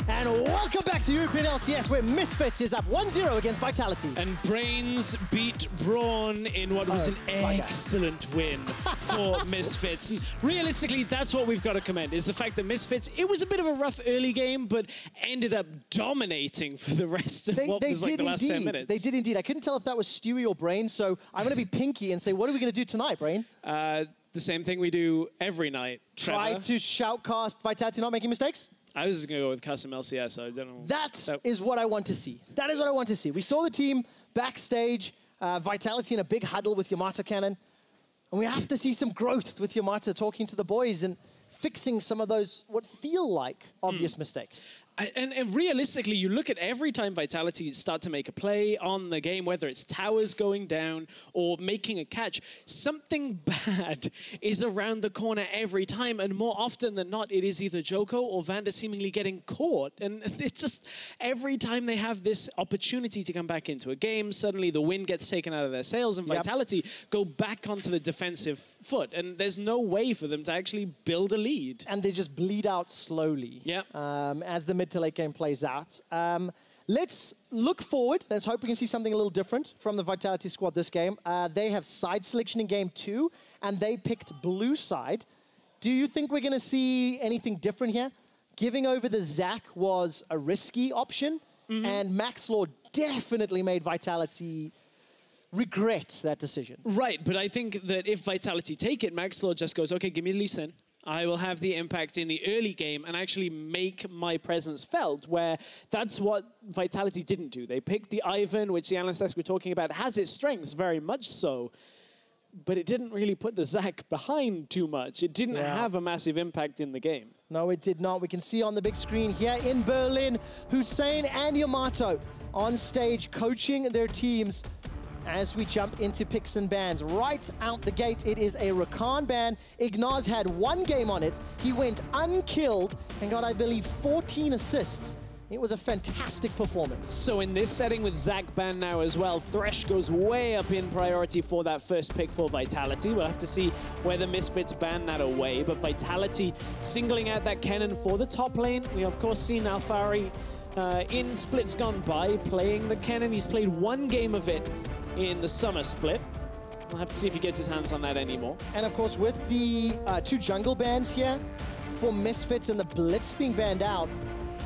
And welcome back to European LCS, where Misfits is up 1-0 against Vitality. And Brains beat Brawn in what was an excellent win for Misfits. And realistically, that's what we've got to commend, is the fact that Misfits, it was a bit of a rough early game, but ended up dominating for the rest of what was like the last 10 minutes. They did indeed. I couldn't tell if that was Stewie or Brain, so I'm going to be Pinky and say, what are we going to do tonight, Brain? The same thing we do every night, Try to shoutcast Vitality not making mistakes? I was going to go with custom LCS, so I don't know. That is what I want to see. That is what I want to see. We saw the team backstage, Vitality in a big huddle with Yamato Cannon. And we have to see some growth with Yamato talking to the boys and fixing some of those, what feel like obvious mistakes. And realistically, you look at every time Vitality start to make a play on the game, whether it's towers going down or making a catch, something bad is around the corner every time. And more often than not, it is either Joko or Vander seemingly getting caught. And it's just every time they have this opportunity to come back into a game, suddenly the wind gets taken out of their sails and Vitality go back onto the defensive foot. And there's no way for them to actually build a lead. And they just bleed out slowly as the mid to late game plays out. Let's look forward. Let's hope we can see something a little different from the Vitality squad this game. They have side selection in game 2, and they picked blue side. Do you think we're going to see anything different here? Giving over the Zac was a risky option, and Maxlaw definitely made Vitality regret that decision. Right, but I think that if Vitality take it, Maxlaw just goes, okay, give me Lee Sin. I will have the impact in the early game and actually make my presence felt, where that's what Vitality didn't do. They picked the Ivan, which the analysts were talking about has its strengths, very much so, but it didn't really put the Zac behind too much. It didn't have a massive impact in the game. No, it did not. We can see on the big screen here in Berlin, Hussein and Yamato on stage coaching their teams. As we jump into picks and bans, right out the gate, it is a Rakan ban. Ignaz had 1 game on it. He went unkilled and got, I believe, 14 assists. It was a fantastic performance. So in this setting with Zac ban now as well, Thresh goes way up in priority for that first pick for Vitality. We'll have to see whether Misfits ban that away, but Vitality singling out that Kennen for the top lane. We of course seen Alfari in splits gone by playing the Kennen. He's played 1 game of it in the summer split. We'll have to see if he gets his hands on that anymore. And of course, with the 2 jungle bans here for Misfits and the Blitz being banned out,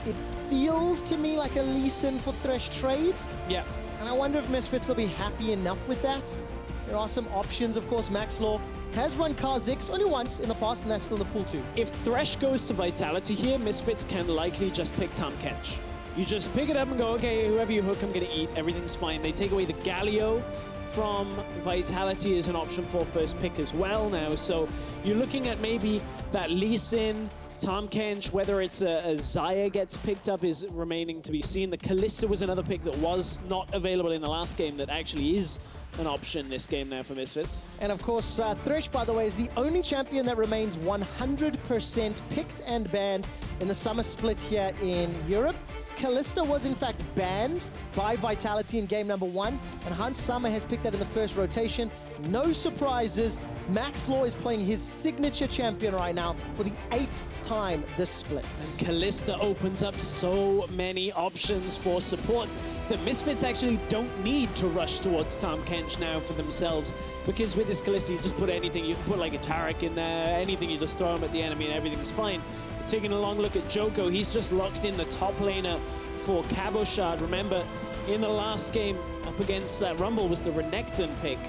it feels to me like a Lee Sin for Thresh trade. Yeah. And I wonder if Misfits will be happy enough with that. There are some options. Of course, Maxlaw has run Kha'Zix only once in the past, and that's still the pool 2. If Thresh goes to Vitality here, Misfits can likely just pick Tahm Kench. You just pick it up and go, okay, whoever you hook, I'm going to eat. Everything's fine. They take away the Galio from Vitality as an option for first pick as well now. So you're looking at maybe that Lee Sin, Tahm Kench, whether it's a Xayah gets picked up is remaining to be seen. The Kalista was another pick that was not available in the last game that actually is an option this game now for Misfits. And of course, Thresh, by the way, is the only champion that remains 100% picked and banned in the summer split here in Europe. Kalista was in fact banned by Vitality in game number 1, and Hans Sama has picked that in the first rotation. No surprises. Maxlaw is playing his signature champion right now for the 8th time this split. And Kalista opens up so many options for support that Misfits actually don't need to rush towards Tahm Kench now for themselves, because with this Kalista you just put anything. You can put like a Taric in there, anything, you just throw him at the enemy and everything's fine. Taking a long look at Joko, he's just locked in the top laner for Cabochard. Remember, in the last game up against that Rumble was the Renekton pick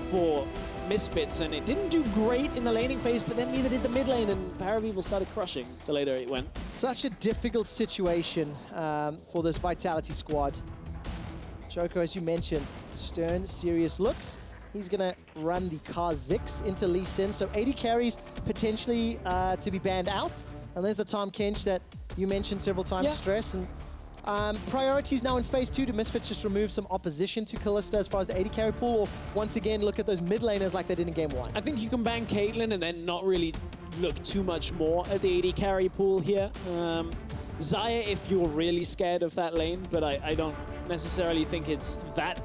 for Misfits, and it didn't do great in the laning phase, but then neither did the mid lane, and Power of Evil started crushing the later it went. Such a difficult situation for this Vitality squad. Joko, as you mentioned, stern, serious looks. He's going to run the Kha'Zix into Lee Sin, so 80 carries potentially to be banned out. And there's the Tahm Kench that you mentioned several times, Stress. And priorities now in phase 2. Do Misfits just remove some opposition to Kalista as far as the 80 carry pool, or once again look at those mid laners like they did in game 1? I think you can ban Caitlyn and then not really look too much more at the 80 carry pool here. Xayah if you're really scared of that lane, but I don't necessarily think it's that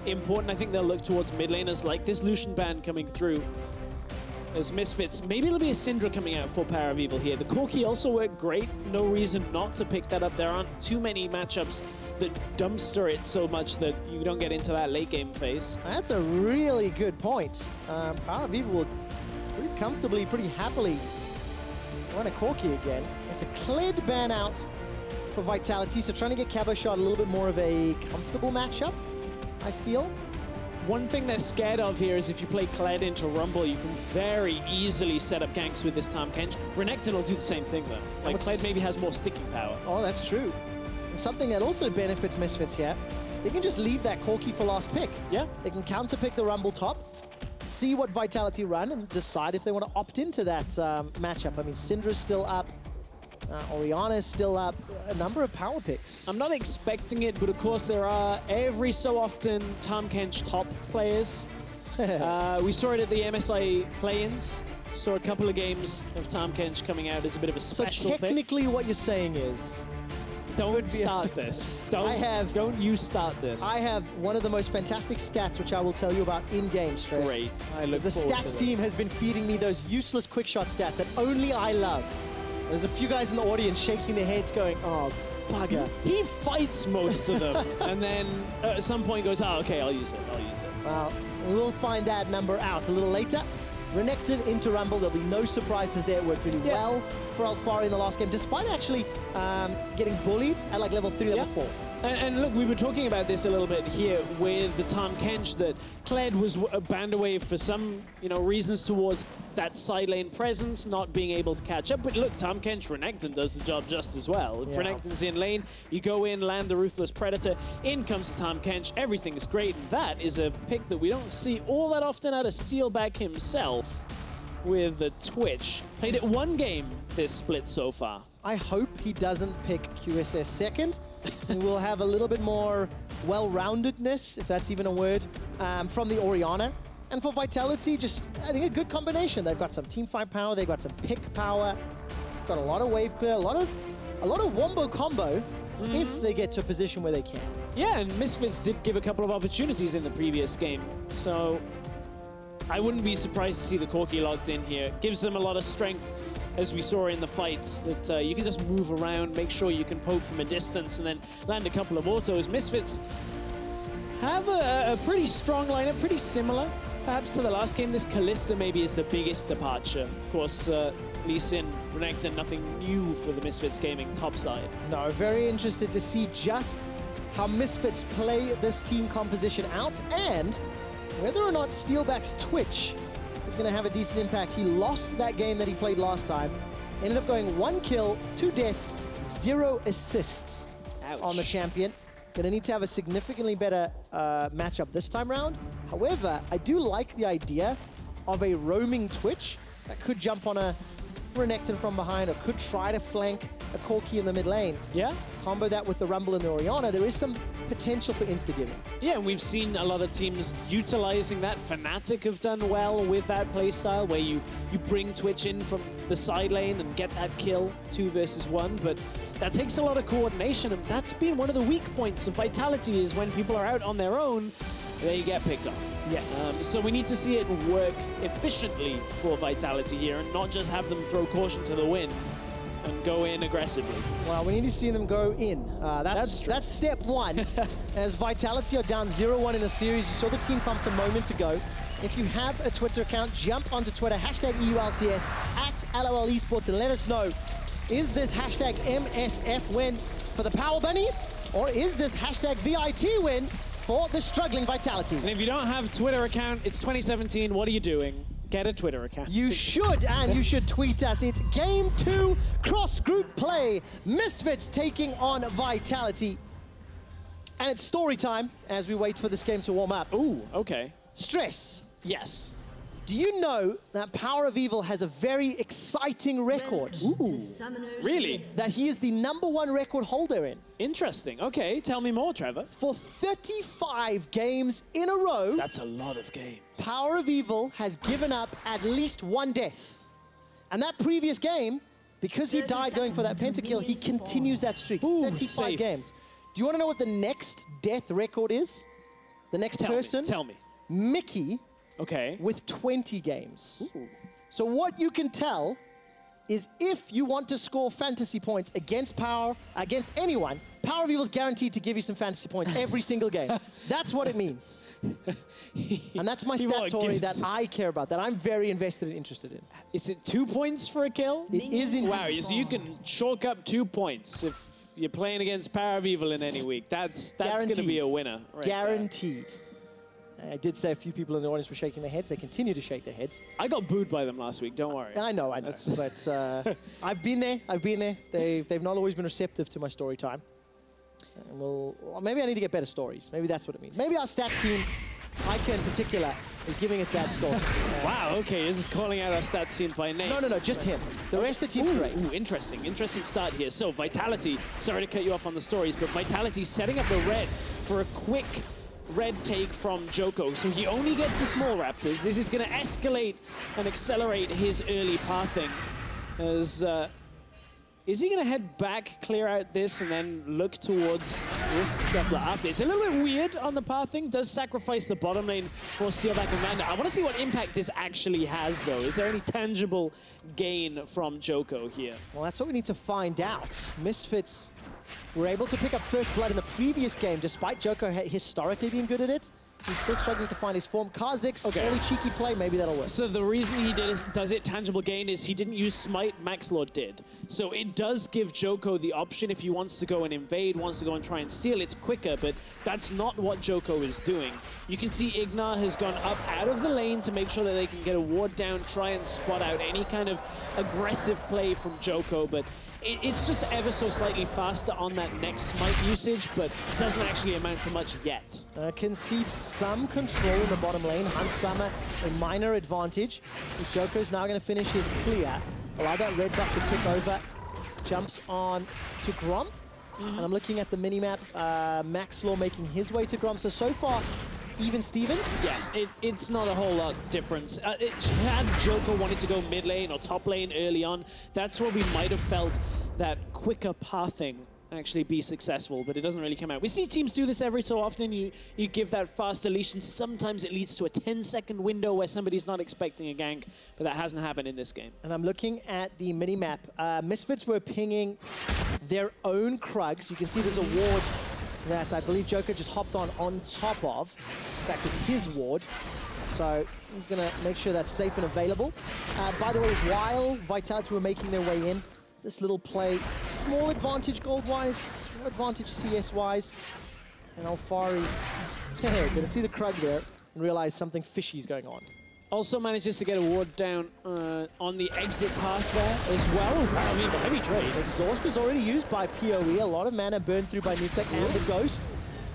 important. I think they'll look towards mid laners like this Lucian ban coming through. as Misfits. Maybe it'll be a Syndra coming out for Power of Evil here. The Corki also worked great. No reason not to pick that up. There aren't too many matchups that dumpster it so much that you don't get into that late game phase. That's a really good point. Power of Evil will pretty comfortably, pretty happily run a Corki again. It's a cleared ban out for Vitality, so trying to get Cabo Shot a little bit more of a comfortable matchup, I feel. One thing they're scared of here is if you play Kled into Rumble, you can very easily set up ganks with this Tahm Kench. Renekton will do the same thing though. Like Kled maybe has more sticking power. Oh, that's true. Something that also benefits Misfits here, they can just leave that Corki for last pick. Yeah. They can counter pick the Rumble top, see what Vitality run, and decide if they want to opt into that matchup. I mean, Syndra's still up. Orianna's still up. A number of power picks. I'm not expecting it, but of course there are every so often Tahm Kench top players. We saw it at the MSI play-ins. Saw a couple of games of Tahm Kench coming out as a bit of a special pick. So technically what you're saying is... Don't start this. Don't you start this. I have one of the most fantastic stats, which I will tell you about in-game, Stress. Great. I look the forward stats to team this. has been feeding me those useless quick shot stats that only I love. There's a few guys in the audience shaking their heads going, oh, bugger. He fights most of them, and then at some point goes, oh, okay, I'll use it. Well, we'll find that number out a little later. Renekton into Rumble, there'll be no surprises there. It worked really well for Alfari in the last game, despite actually getting bullied at like level 3, level 4. And look, we were talking about this a little bit here with the Tahm Kench, that Kled was banned away for some, reasons towards that side lane presence, not being able to catch up. But look, Tahm Kench, Renekton does the job just as well. If Renekton's in lane, you go in, land the Ruthless Predator, in comes the Tahm Kench, everything's great. And that is a pick that we don't see all that often out of Steelback himself with the Twitch. Played it one game this split so far. I hope he doesn't pick QSS second. We'll have a little bit more well-roundedness, if that's even a word, from the Orianna. And for Vitality, just, I think, a good combination. They've got some teamfight power, they've got some pick power, got a lot of wave clear, a lot of wombo combo if they get to a position where they can. Yeah, and Misfits did give a couple of opportunities in the previous game, so I wouldn't be surprised to see the Corki locked in here. Gives them a lot of strength, as we saw in the fights, that you can just move around, make sure you can poke from a distance, and then land a couple of autos. Misfits have a pretty strong lineup, pretty similar, perhaps, to the last game. This Kalista maybe is the biggest departure. Of course, Lee Sin, Renekton, nothing new for the Misfits gaming top side. No, very interested to see just how Misfits play this team composition out, and whether or not Steelback's Twitch is going to have a decent impact. He lost that game that he played last time. Ended up going 1 kill, 2 deaths, 0 assists on the champion. Going to need to have a significantly better matchup this time round. However, I do like the idea of a roaming Twitch that could jump on a Renekton from behind, or could try to flank a Corki in the mid lane. Yeah. Combo that with the Rumble and the Orianna, there is some potential for insta-giving. Yeah, and we've seen a lot of teams utilizing that. Fnatic have done well with that playstyle, where you bring Twitch in from the side lane and get that kill, 2 versus 1, but that takes a lot of coordination, and that's been one of the weak points of Vitality, is when people are out on their own, they get picked off. Yes. So we need to see it work efficiently for Vitality here, and not just have them throw caution to the wind and go in aggressively. Well, we need to see them go in. That's step 1. As Vitality are down 0-1 in the series, you saw the team comp some moments ago. If you have a Twitter account, jump onto Twitter, hashtag EULCS, at LOL Esports, and let us know, is this hashtag MSF win for the Power Bunnies, or is this hashtag VIT win for the struggling Vitality? And if you don't have a Twitter account, it's 2017, what are you doing? Get a Twitter account. You should, and you should tweet us. It's Game 2 cross-group play. Misfits taking on Vitality. And it's story time as we wait for this game to warm up. Ooh, okay. Stress. Yes. Do you know that Power of Evil has a very exciting record? Ooh, really? That he is the #1 record holder in. Interesting. Okay, tell me more, Trevor. For 35 games in a row, that's a lot of games. Power of Evil has given up at least 1 death. And that previous game, because he died going for that pentakill, he continues that streak. Ooh, 35 safe. games. Do you want to know what the next death record is? The next person? Tell me. Mickey. Okay. With 20 games. Ooh. So what you can tell is if you want to score fantasy points against anyone, Power of Evil is guaranteed to give you some fantasy points every single game. That's what it means. And that's my statory that I care about, that I'm very invested and interested in. Is it 2 points for a kill? It is indeed. Wow, so you can chalk up 2 points if you're playing against Power of Evil in any week. That's going to be a winner. Right Guaranteed. I did say a few people in the audience were shaking their heads. They continue to shake their heads. I got booed by them last week, don't worry. I know. But I've been there. They've not always been receptive to my story time. And well, maybe I need to get better stories. Maybe that's what it means. Maybe our stats team, Ica in particular, is giving us bad stories. Wow, okay, this is calling out our stats team by name. No, just him. The rest of the team's great. Ooh, interesting start here. So Vitality, sorry to cut you off on the stories, but Vitality setting up the red for a quick red take from Joko. So he only gets the small Raptors. This is going to escalate and accelerate his early pathing. As, is he going to head back, clear out this, and then look towards Rift Scuffler after? It's a little bit weird on the pathing. Does sacrifice the bottom lane for steal back and Randa. I want to see what impact this actually has, though. Is there any tangible gain from Joko here? Well, that's what we need to find out. Misfits were able to pick up first blood in the previous game, despite Joko historically being good at it. He's still struggling to find his form. Kha'Zix, early cheeky play, maybe that'll work. So the reason he does it tangible gain is he didn't use Smite, Maxlord did. So it does give Joko the option if he wants to go and invade, wants to go and try and steal, it's quicker, but that's not what Joko is doing. You can see Ignar has gone up out of the lane to make sure that they can get a ward down, try and spot out any kind of aggressive play from Joko, but it's just ever so slightly faster on that next Smite usage, but doesn't actually amount to much yet. Concedes some control in the bottom lane. Hansama, a minor advantage. Joko's now going to finish his clear. Allow that red buff to tick over. Jumps on to Gromp. And I'm looking at the minimap. Maxlord making his way to Gromp. So far, even Stevens? Yeah, it's not a whole lot difference. Had Joko wanted to go mid lane or top lane early on, that's where we might have felt that quicker pathing actually be successful, but it doesn't really come out. We see teams do this every so often. You give that fast deletion. Sometimes it leads to a 10-second window where somebody's not expecting a gank, but that hasn't happened in this game. And I'm looking at the minimap. Misfits were pinging their own Krugs. You can see there's a ward that I believe Joko just hopped on top of. In fact, it's his ward. So he's going to make sure that's safe and available. By the way, while Vitality were making their way in, this little play, small advantage gold-wise, small advantage CS-wise. And Alfari, going to see the Krug there and realize something fishy is going on. Also manages to get a ward down on the exit path there as well. I mean, the heavy trade. Exhaust is already used by PoE. A lot of mana burned through by Nutek and the Ghost.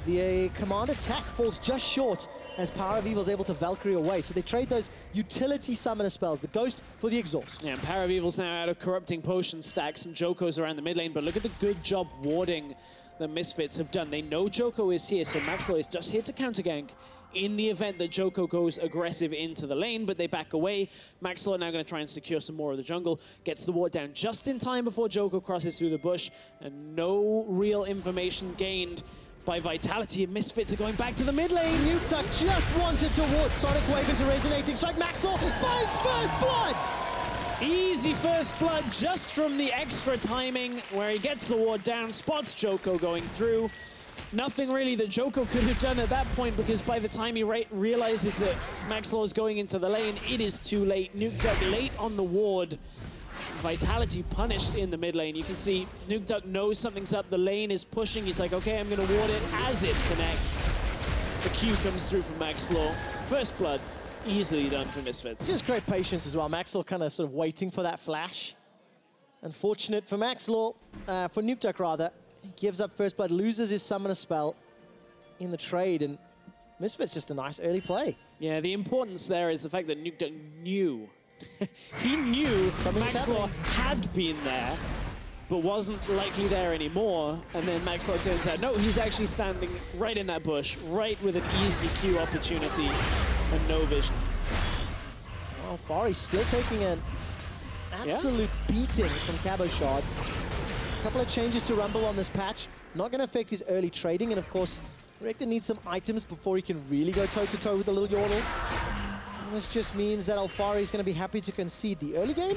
The command attack falls just short as Power of Evil is able to Valkyrie away. So they trade those utility summoner spells, the Ghost for the Exhaust. Yeah, and Power of Evil's now out of corrupting potion stacks and Joko's around the mid lane, but look at the good job warding the Misfits have done. They know Joko is here, so Maxlord is just here to counter gank in the event that Joko goes aggressive into the lane, but they back away. Maxlord now going to try and secure some more of the jungle, gets the ward down just in time before Joko crosses through the bush, and no real information gained by Vitality, and Misfits are going back to the mid lane. Nutek just wanted to ward Sonic Wave into Resonating Strike. Maxlord finds first blood! Easy first blood just from the extra timing where he gets the ward down, spots Joko going through. Nothing really that Joko could have done at that point, because by the time he realizes that Maxlord is going into the lane, it is too late. Nutek late on the ward. Vitality punished in the mid lane. You can see Nuke knows something's up. The lane is pushing. He's like, okay, I'm going to ward it as it connects. The Q comes through from Maxlord. First blood, easily done for Misfits. Just great patience as well. Maxlord kind of sort of waiting for that flash. Unfortunate for Maxlord, for Nuke rather. He gives up first blood, loses his summoner spell in the trade, and Misfits just a nice early play. Yeah, the importance there is the fact that Nuke knew. He knew Maxlord had been there, but wasn't likely there anymore. And then Maxlord turns out, no, he's actually standing right in that bush, right with an easy Q opportunity and no vision. Well, Fari's still taking an absolute beating from Cabochard. A couple of changes to Rumble on this patch. Not going to affect his early trading. And of course, Rector needs some items before he can really go toe-to-toe with the little Yordle. This just means that Alfari is going to be happy to concede the early game,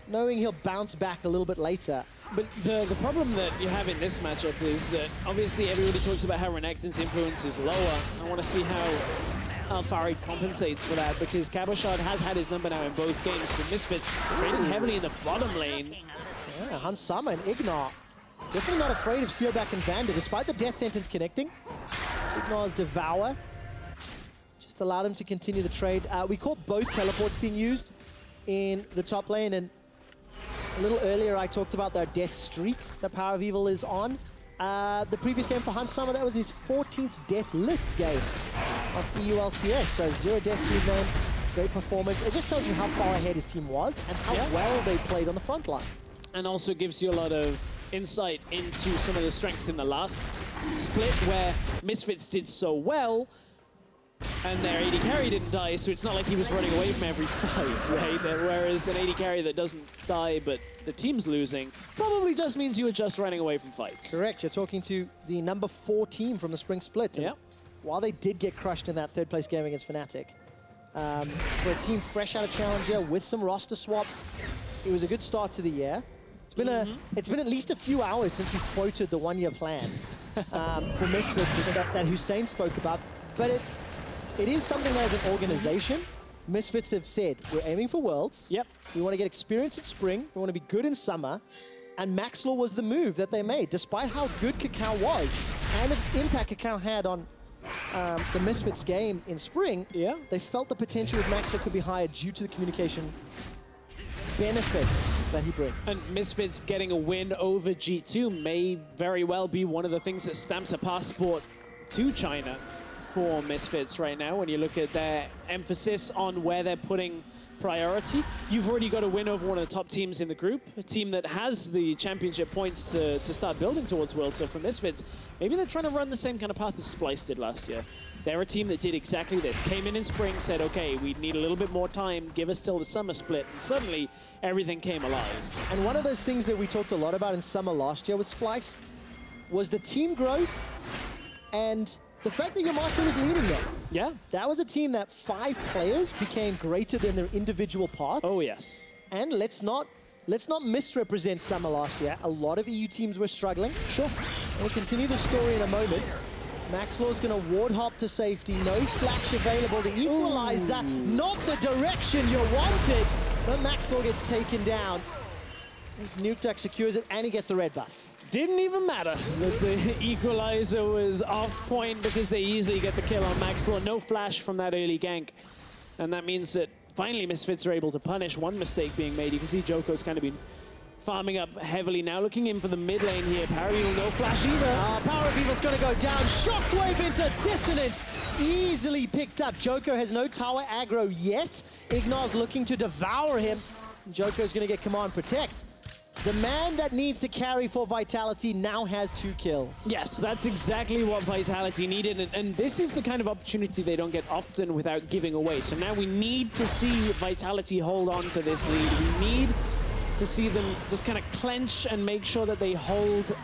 knowing he'll bounce back a little bit later. But the problem that you have in this matchup is that obviously everybody talks about how Renekton's influence is lower. I want to see how Alfari compensates for that, because Cabochard has had his number now in both games for Misfits, trading heavily in the bottom lane. Yeah, Hansama and Ignar definitely not afraid of Steelback and Vander, despite the death sentence connecting. Ignar's Devour just allowed him to continue the trade. We caught both teleports being used in the top lane, and a little earlier I talked about their death streak that Power of Evil is on. The previous game for Hansama, that was his 14th deathless game of EULCS, so 0 deaths to his name. Great performance. It just tells you how far ahead his team was and how well they played on the front line. And also gives you a lot of insight into some of the strengths in the last split, where Misfits did so well and their AD carry didn't die, so it's not like he was running away from every fight, right? Whereas an AD carry that doesn't die but the team's losing probably just means you are just running away from fights. Correct. You're talking to the number 4 team from the spring split. Yeah. While they did get crushed in that 3rd place game against Fnatic, for a team fresh out of Challenger with some roster swaps, it was a good start to the year. It's been at least a few hours since we quoted the 1-year plan for Misfits that Hussein spoke about, but it is something that as an organization, Misfits have said, we're aiming for Worlds. Yep. We want to get experience in spring. We want to be good in summer. And Max Law was the move that they made, despite how good Cacao was and the impact Cacao had on the Misfits game in spring. They felt the potential with Max Law could be higher due to the communication benefits that he brings. And Misfits getting a win over G2 may very well be one of the things that stamps a passport to China for Misfits right now. When you look at their emphasis on where they're putting priority, you've already got a win over one of the top teams in the group, a team that has the championship points to start building towards Worlds. So for Misfits, maybe they're trying to run the same kind of path as Splice did last year. They're a team that did exactly this. Came in spring, said, okay, we need a little bit more time, give us till the summer split, and suddenly everything came alive. And one of those things that we talked a lot about in summer last year with Splice was the team growth and the fact that Yamato was leading them. Yeah. That was a team that 5 players became greater than their individual parts. Oh, yes. And let's not misrepresent summer last year. A lot of EU teams were struggling. Sure. We'll continue the story in a moment. Max Law's going to ward hop to safety. No flash available. The equalizer, not the direction you wanted. But Max Law gets taken down. His Nuke Duck secures it, and he gets the red buff. Didn't even matter that the equalizer was off point, because they easily get the kill on Max Law. No flash from that early gank. And that means that finally Misfits are able to punish one mistake being made. You can see Joko's kind of been farming up heavily now, looking in for the mid lane here. Power of Evil, no flash either. Power of Evil's going to go down. Shockwave into Dissonance. Easily picked up. Joko has no tower aggro yet. Ignar's looking to devour him. Joko's going to get Command Protect. The man that needs to carry for Vitality now has 2 kills. Yes, that's exactly what Vitality needed, and this is the kind of opportunity they don't get often without giving away. So now we need to see Vitality hold on to this lead. We need to see them just kind of clench and make sure that they hold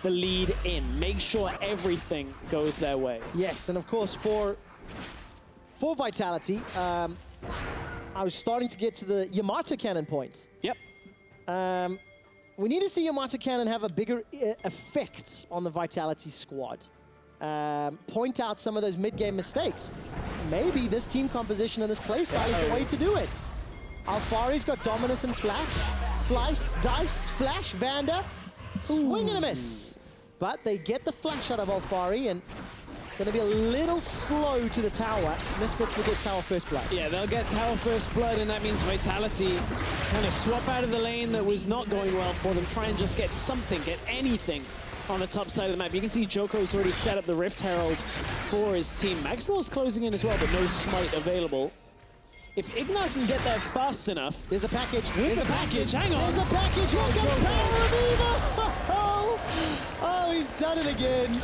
the lead in. Make sure everything goes their way. Yes, and of course for Vitality, I was starting to get to the Yamato cannon point. Yep. We need to see Yamato Cannon have a bigger effect on the Vitality squad. Point out some of those mid-game mistakes. Maybe this team composition and this playstyle is the way to do it. Alfari's got Dominus and Flash. Slice, Dice, Flash, Vander. Swing and a miss. But they get the flash out of Alfari, and going to be a little slow to the tower. Misfits will get tower first blood. Yeah, they'll get tower first blood, and that means Vitality kind of swap out of the lane that was not going well for them. Try and just get something, get anything on the top side of the map. You can see Joko's already set up the Rift Herald for his team. Maxwell's closing in as well, but no smite available. If Ignar can get there fast enough... There's a package. There's a package. Hang on. There's a package. Here comes Power of Evil. Oh, he's done it again.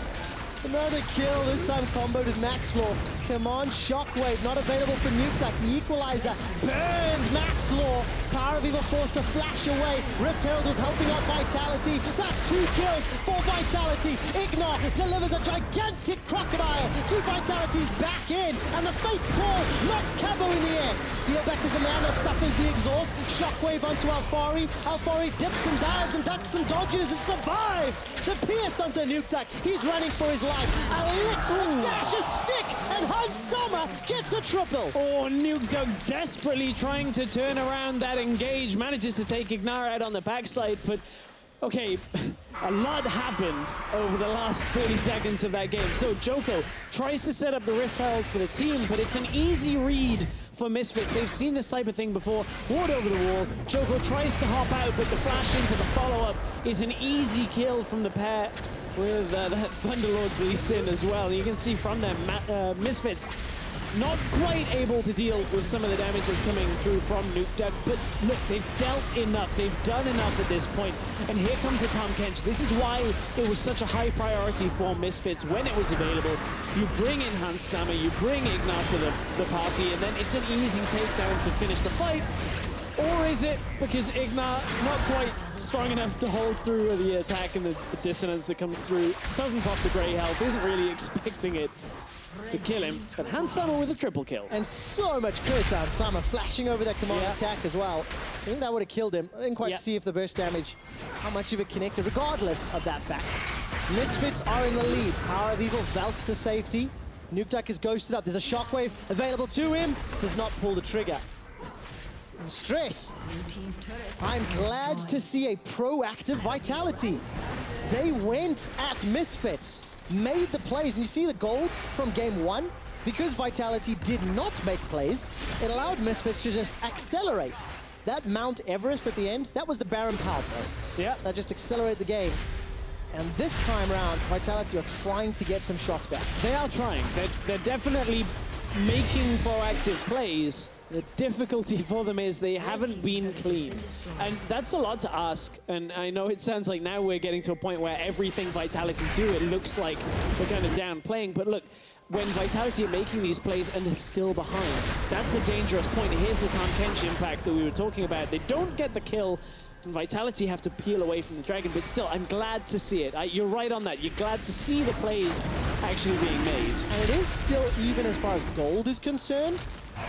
Another kill, this time comboed with Max Law. Come on, Shockwave, not available for Nuke. The equalizer burns Max Law. Power of Evil forced to flash away. Rift Herald was helping out Vitality. That's 2 kills for Vitality. Ignar delivers a gigantic crocodile to Vitality's back in, and the Fate Call knocks Cabo in the air. Steelback is the man that suffers the exhaust. Shockwave onto Alfari. Alfari dips and dives and ducks and dodges and survives. The Pierce onto Nuke. He's running for his life. A liquid dash, a stick, and Hans Summer gets a triple. Oh, Nuke desperately trying to turn around that engage, manages to take Ignar out on the backside, but okay, a lot happened over the last 30 seconds of that game. So Joko tries to set up the Rift Herald for the team, but it's an easy read for Misfits. They've seen this type of thing before. Ward over the wall. Joko tries to hop out, but the flash into the follow-up is an easy kill from the pair with that Thunderlord's Lee Sin as well. You can see from them, Misfits not quite able to deal with some of the damage that's coming through from Nuke, but look, they've dealt enough, they've done enough at this point, and here comes the Tahm Kench. This is why it was such a high priority for Misfits when it was available. You bring in Hans Sama, you bring Ignar to the party, and then it's an easy takedown to finish the fight. Or is it because Ignar not quite strong enough to hold through the attack and the dissonance that comes through, doesn't pop the grey health, isn't really expecting it to kill him, but Hans Sama with a triple kill. And so much clear to Hans Sama, flashing over that command attack as well. I think that would have killed him. I didn't quite see if the burst damage, how much of it connected, regardless of that fact. Misfits are in the lead. Power of Evil velks to safety. Nuke is ghosted up. There's a shockwave available to him. Does not pull the trigger. Stress. I'm glad to see a proactive Vitality. They went at Misfits, made the plays, and you see the gold from game 1. Because Vitality did not make plays, it allowed Misfits to just accelerate. That Mount Everest at the end, that was the Baron Power play. Yeah. That just accelerated the game. And this time around, Vitality are trying to get some shots back. They are trying. They're definitely making proactive plays. The difficulty for them is they haven't been clean. And that's a lot to ask. And I know it sounds like now we're getting to a point where everything Vitality do, it looks like we're kind of downplaying. But look, when Vitality are making these plays and they're still behind, that's a dangerous point. Here's the Tahm Kench impact that we were talking about. They don't get the kill, and Vitality have to peel away from the Dragon, but still, I'm glad to see it. You're right on that. You're glad to see the plays actually being made. And it is still even as far as gold is concerned,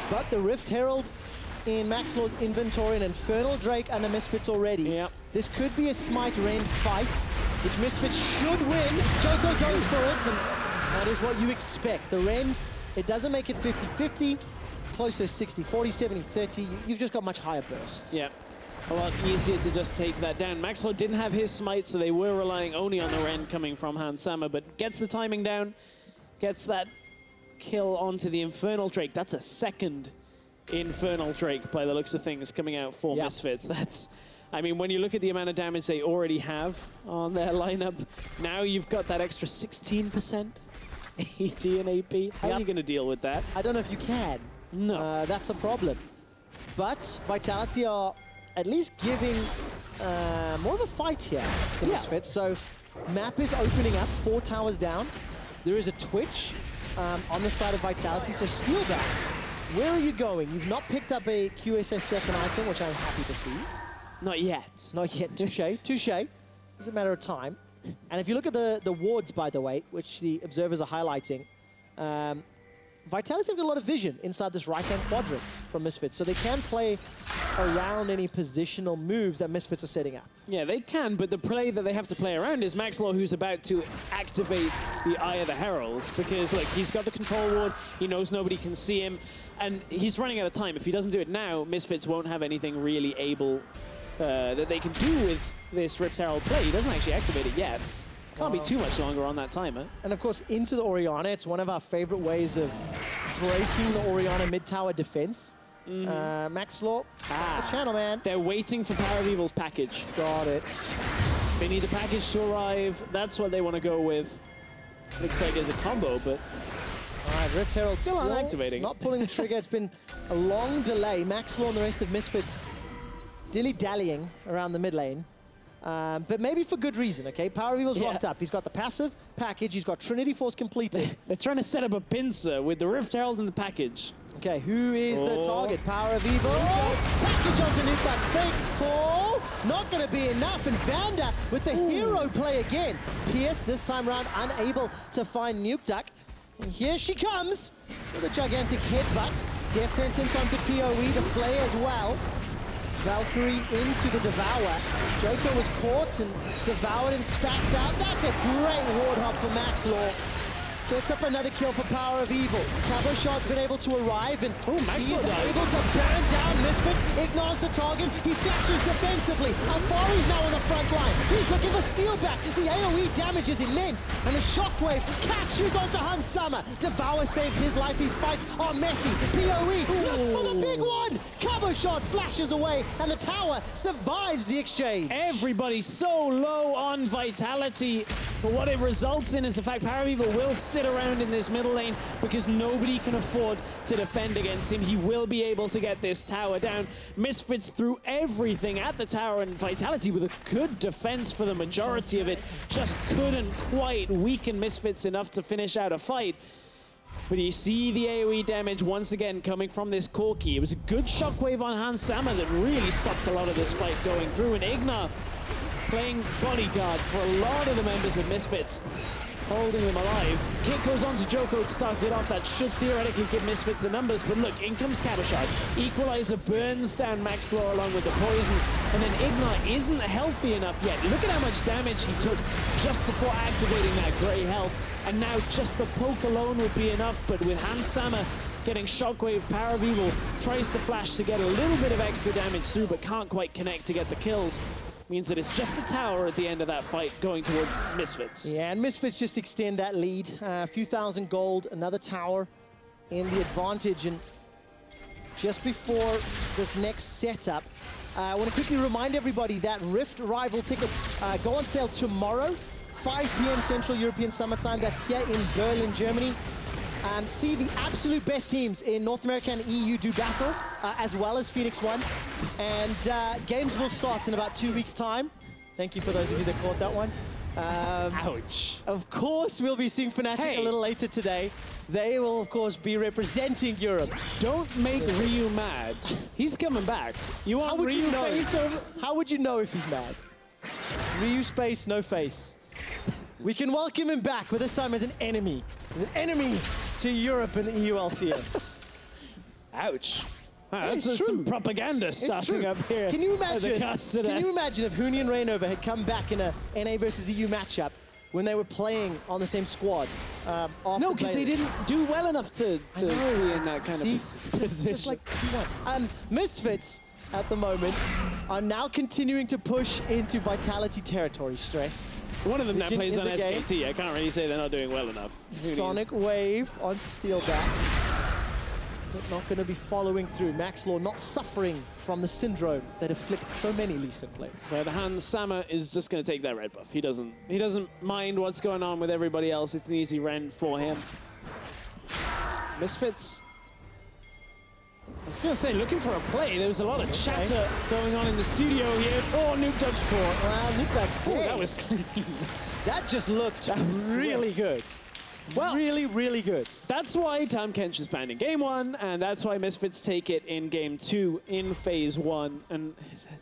but the Rift Herald in Max Law's inventory, and Infernal Drake under Misfits already. Yep. This could be a Smite Rend fight, which Misfits should win. Joko goes for it, and that is what you expect. The Rend, it doesn't make it 50-50, closer to 60-40, 70-30. You've just got much higher bursts. Yeah. A lot easier to just take that down. Maxwell didn't have his smite, so they were relying only on the Rend coming from Hans Sama, but gets the timing down, gets that kill onto the Infernal Drake. That's a second Infernal Drake by the looks of things coming out for Misfits. That's, I mean, when you look at the amount of damage they already have on their lineup, now you've got that extra 16% AD and AP. How are you going to deal with that? I don't know if you can. No. That's the problem. But Vitality are at least giving more of a fight here to Misfits. So map is opening up, 4 towers down. There is a Twitch on the side of Vitality. So Steelback, where are you going? You've not picked up a QSS second item, which I'm happy to see. Not yet. Not yet. Touche. Touche. It's a matter of time. And if you look at the wards, by the way, which the observers are highlighting, Vitality have got a lot of vision inside this right-hand quadrant from Misfits, so they can play around any positional moves that Misfits are setting up. Yeah, they can, but the play that they have to play around is Maxlaw, who's about to activate the Eye of the Herald, because, look, he's got the control ward, he knows nobody can see him, and he's running out of time. If he doesn't do it now, Misfits won't have anything really able that they can do with this Rift Herald play. He doesn't actually activate it yet. Can't be too much longer on that timer. And of course, into the Orianna, it's one of our favorite ways of breaking the Orianna mid-tower defense. Maxlaw, the channel, man. They're waiting for Power of Evil's package. Got it. They need a package to arrive. That's what they want to go with. Looks like there's a combo, but... All right, Rift Herald still unactivating. Not pulling the trigger. It's been a long delay. Maxlaw and the rest of Misfits dilly-dallying around the mid lane. But maybe for good reason, okay? Power of Evil's locked up. He's got the passive package. He's got Trinity Force completed. They're trying to set up a pincer with the Rift Herald in the package. Okay, who is the target? Power of Evil. Package onto Nuke, fakes call. Not going to be enough. And Vanda with the hero play again. Pierce this time around unable to find Nuke Duck. And here she comes with a gigantic headbutt. Death sentence onto PoE, the Flay as well. Valkyrie into the Devour. Joker was caught and devoured and spat out. That's a great ward hop for Maxlaw. Sets up another kill for Power of Evil. Cabo Shot's been able to arrive and he is able to burn down Misfits. Ignores the target. He flashes defensively. Alfari's now on the front line. He's looking for steal back. The AoE damage is immense and the shockwave catches onto Hans Summer. Devour saves his life. His fights are messy. PoE looks for the big one. Cabo Shot flashes away and the tower survives the exchange. Everybody's so low on vitality, but what it results in is the fact Power of Evil will sit around in this middle lane because nobody can afford to defend against him. He will be able to get this tower down. Misfits threw everything at the tower, and Vitality with a good defense for the majority of it just couldn't quite weaken Misfits enough to finish out a fight. But you see the AoE damage once again coming from this Corki. It was a good shockwave on Hans Sammer that really stopped a lot of this fight going through, and Igna playing bodyguard for a lot of the members of Misfits, holding them alive. Kick goes on to Joko, it started off. That should theoretically give Misfits the numbers, but look, in comes Cabashad. Equalizer burns down Maxlaw along with the poison, and then Igna isn't healthy enough yet. Look at how much damage he took just before activating that grey health, and now just the poke alone would be enough, but with Hans Sammer getting shockwave, Power of Evil tries to flash to get a little bit of extra damage through, but can't quite connect to get the kills. Means that it's just the tower at the end of that fight going towards Misfits. Yeah, and Misfits just extend that lead. A few thousand gold, another tower in the advantage. And just before this next setup, I want to quickly remind everybody that Rift Rival tickets go on sale tomorrow, 5 p.m. Central European Summertime. That's here in Berlin, Germany. See the absolute best teams in North America and EU do battle, as well as Phoenix One. And games will start in about 2 weeks' time. Thank you for those of you that caught that one. Ouch. Of course, we'll be seeing Fnatic a little later today. They will, of course, be representing Europe. Don't make Ryu mad. He's coming back. You want Ryu face over? How would you know if he's mad? Ryu space, no face. We can welcome him back, but this time as an enemy. As an enemy to Europe and the EULCS. Ouch. Wow, that's some propaganda starting up here. Can you imagine? Can you imagine if Huni and Rainover had come back in a NA versus EU matchup when they were playing on the same squad? No, because they didn't do well enough to be in that kind of position. Just like T1. Misfits at the moment are now continuing to push into Vitality territory. Stress. One of them now plays on SKT. I can't really say they're not doing well enough. Sonic Wave onto Steelback. But not going to be following through. Maxlaw not suffering from the syndrome that afflicts so many Lee Sin players. So the Hans Sammer is just going to take that red buff. He doesn't mind what's going on with everybody else. It's an easy rend for him. Misfits. I was going to say, looking for a play. There was a lot of chatter going on in the studio here. Oh, Nuke Duck's caught. Well, Nuke Duck's dead. That was that just looked really good. Well, really, really good. That's why Tahm Kench is banned in Game 1, and that's why Misfits take it in Game 2 in Phase 1. And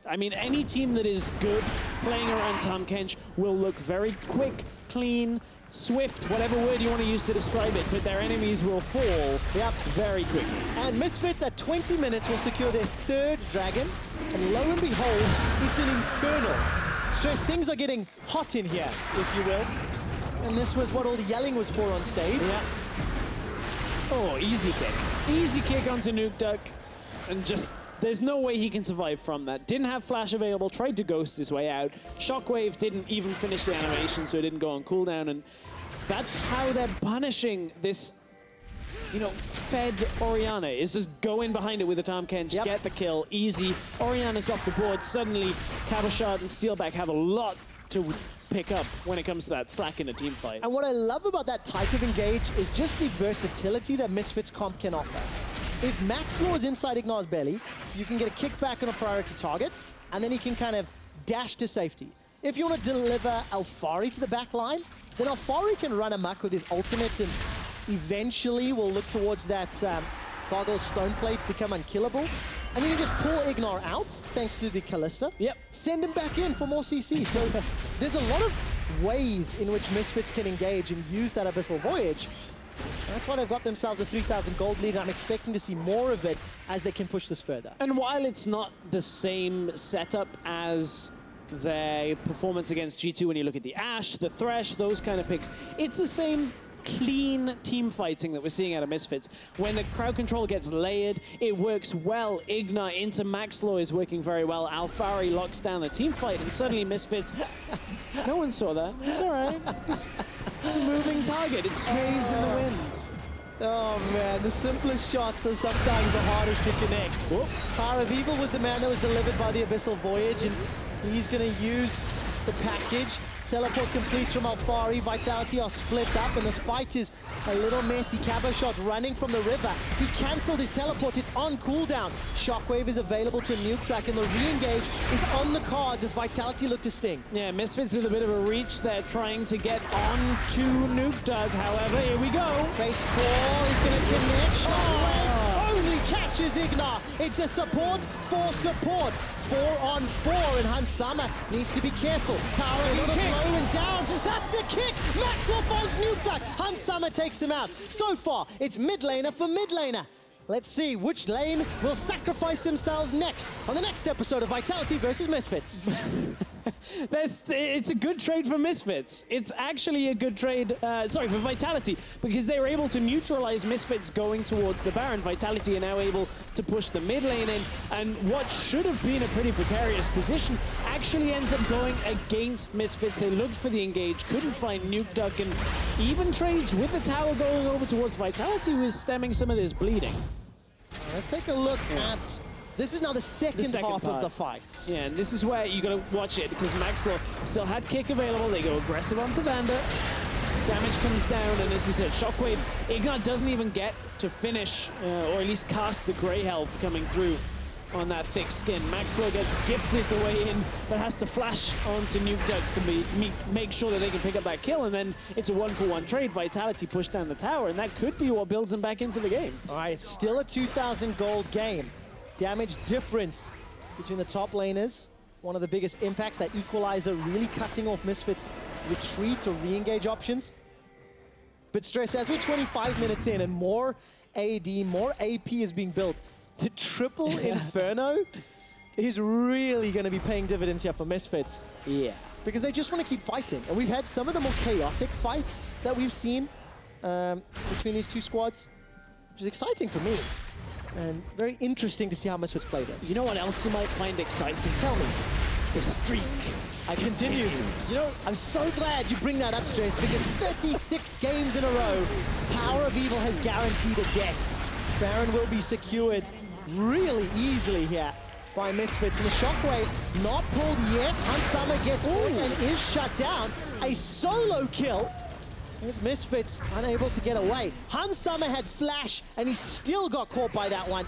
I mean, any team that is good playing around Tahm Kench will look very quick, clean, swift, whatever word you want to use to describe it, but their enemies will fall very quickly. And Misfits at 20 minutes will secure their 3rd dragon, and lo and behold, it's an Infernal. Stress, things are getting hot in here, if you will. And this was what all the yelling was for on stage. Yeah. Oh, easy kick. Easy kick onto Nuke Duck, and just there's no way he can survive from that. Didn't have flash available, tried to ghost his way out. Shockwave didn't even finish the animation, so it didn't go on cooldown, and that's how they're punishing this, you know, fed Orianna, is just go in behind it with a Tahm Kench, get the kill, easy. Orianna's off the board. Suddenly, Cabashad and Steelback have a lot to pick up when it comes to that slack in a team fight. And what I love about that type of engage is just the versatility that Misfits comp can offer. If Maxlaw is inside Ignar's belly, you can get a kickback on a priority target, and then he can kind of dash to safety. If you want to deliver Alfari to the back line, then Alfari can run amok with his ultimate and eventually will look towards that Goggle Stone Plate, become unkillable. And then you just pull Ignar out, thanks to the Kalista. Yep. Send him back in for more CC. So there's a lot of ways in which Misfits can engage and use that Abyssal Voyage. And that's why they've got themselves a 3,000 gold lead, and I'm expecting to see more of it as they can push this further. And while it's not the same setup as their performance against G2 when you look at the Ashe, the Thresh, those kind of picks, it's the same clean team fighting that we're seeing out of Misfits. When the crowd control gets layered, it works well. Igna into Maxlaw is working very well. Alfari locks down the team fight, and suddenly Misfits... No one saw that. It's all right. It's a moving target. It sways in the wind. Oh man, the simplest shots are sometimes the hardest to connect. Power of Evil was the man that was delivered by the Abyssal Voyage, and he's going to use the package. Teleport completes from Alfari. Vitality are split up, and this fight is a little messy. Cabo Shot running from the river. He cancelled his teleport. It's on cooldown. Shockwave is available to Nuke, and the re-engage is on the cards as Vitality look to sting. Yeah, Misfits with a bit of a reach there, trying to get on to Nuke. However, here we go. Fate's Call is going to connect. Shockwave only catches Ignar. It's a support for support. 4-on-4, and Hansama needs to be careful. Power of Evil's low and down. That's the kick. Maxlaw finds Nuke. Hansama takes him out. So far, it's mid laner for mid laner. Let's see which lane will sacrifice themselves next on the next episode of Vitality versus Misfits. It's a good trade for Misfits. It's actually a good trade, for Vitality, because they were able to neutralize Misfits going towards the Baron. Vitality are now able to push the mid lane in, and what should have been a pretty precarious position actually ends up going against Misfits. They looked for the engage, couldn't find Nuke Duck, and even trades with the tower going over towards Vitality was stemming some of this bleeding. Let's take a look at... This is now the second half of the fight. Yeah, and this is where you got to watch it, because Maxlaw still had kick available. They go aggressive onto Vander. Damage comes down, and as you said, Shockwave, Ignar doesn't even get to finish, or at least cast the Grey Health coming through on that thick skin. Maxlaw gets gifted the way in, but has to flash onto Nuke Duck to make sure that they can pick up that kill, and then it's a 1-for-1 trade. Vitality pushed down the tower, and that could be what builds them back into the game. All right, it's still a 2,000 gold game. Damage difference between the top laners. One of the biggest impacts, that equalizer really cutting off Misfits' retreat or re-engage options. But Stress, as we're 25 minutes in and more AD, more AP is being built, the triple Inferno is really going to be paying dividends here for Misfits. Yeah. Because they just want to keep fighting. And we've had some of the more chaotic fights that we've seen between these two squads, which is exciting for me. And very interesting to see how Misfits play them. You know what else you might find exciting? Tell me. The streak continues. You know, I'm so glad you bring that up, Stress, because 36 games in a row, Power of Evil has guaranteed a death. Baron will be secured really easily here by Misfits. And the Shockwave not pulled yet. Hansama gets caught and is shut down. A solo kill. As Misfits unable to get away. Hansama had flash, and he still got caught by that one.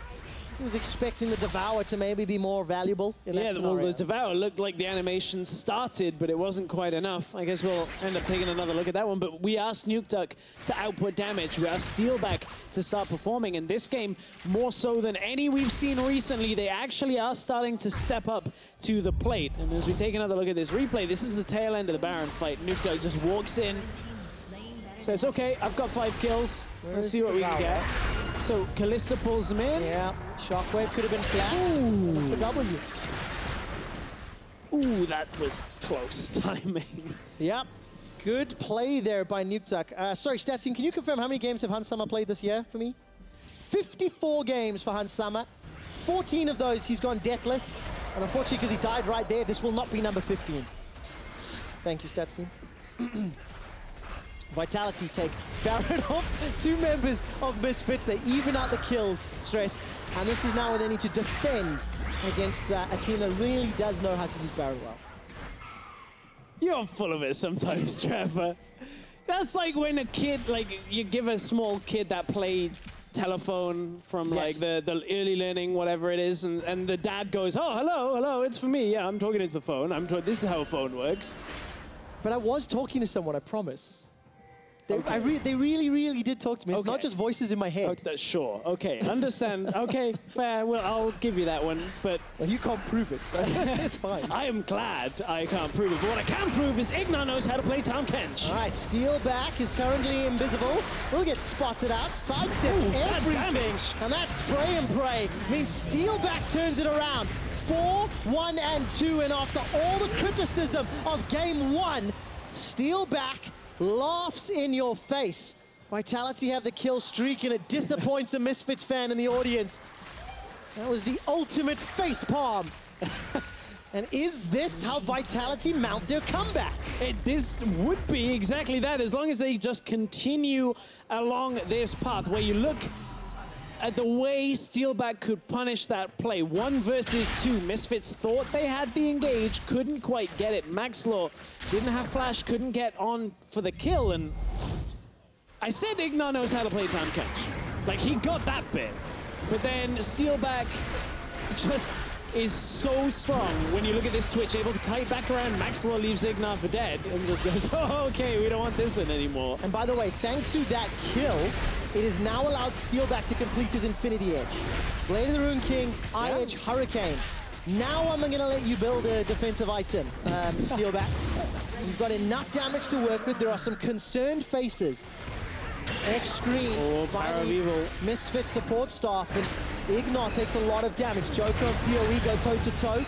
He was expecting the Devour to maybe be more valuable in that scenario. Well, the Devour looked like the animation started, but it wasn't quite enough. I guess we'll end up taking another look at that one, but we asked Nuke Duck to output damage. We asked Steelback to start performing. In this game, more so than any we've seen recently, they actually are starting to step up to the plate. And as we take another look at this replay, this is the tail end of the Baron fight. Nuke Duck just walks in, says, okay, I've got 5 kills. Let's see what we can get. So Kalista pulls him in. Yeah, Shockwave could have been flat. Ooh. That's the W. Ooh, that was close timing. Yep. Good play there by Nuke Duck. Sorry, Statsin, can you confirm how many games have Hansama played this year for me? 54 games for Hansama. 14 of those he's gone deathless. And unfortunately, because he died right there, this will not be number 15. Thank you, Stats team. Vitality take Baron off. 2 members of Misfits. They even out the kills, Stress. And this is now where they need to defend against a team that really does know how to use Baron well. You're full of it sometimes, Trevor. That's like when a kid, like you give a small kid that played telephone from Yes. like the early learning, whatever it is, and the dad goes, oh, hello, it's for me. Yeah, I'm talking into the phone. This is how a phone works. But I was talking to someone, I promise. They, Okay. they really did talk to me. It's not Okay. just voices in my head. Okay, sure. Okay, understand. Okay, fair. Well, I'll give you that one. But Well, you can't prove it, so it's fine. I am glad I can't prove it. But what I can prove is Ignar knows how to play Tahm Kench. All right, Steelback is currently invisible. Will get spotted out, sidestepped bad everything. damage. And that spray and pray means Steelback turns it around. 4, 1, and 2. And after all the criticism of game 1, Steelback laughs in your face. Vitality have the kill streak, and it disappoints a Misfits fan in the audience. That was the ultimate facepalm. And is this how Vitality mount their comeback? This would be exactly that, as long as they just continue along this path, where you look at the way Steelback could punish that play. 1 versus 2. Misfits thought they had the engage, couldn't quite get it. Maxlaw didn't have flash, couldn't get on for the kill, and I said Ignar knows how to play Tahm Kench. Like, he got that bit. But then Steelback just is so strong when you look at this Twitch, able to kite back around. Maxlaw leaves Ignar for dead and just goes, oh, okay, we don't want this one anymore. And by the way, thanks to that kill, it is now allowed Steelback to complete his Infinity Edge. Blade of the Rune King, Eye Edge, Hurricane. Now I'm going to let you build a defensive item, Steelback. You've got enough damage to work with. There are some concerned faces off-screen by the Misfit support staff, and Ignar takes a lot of damage. Joker and PoE go toe-to-toe.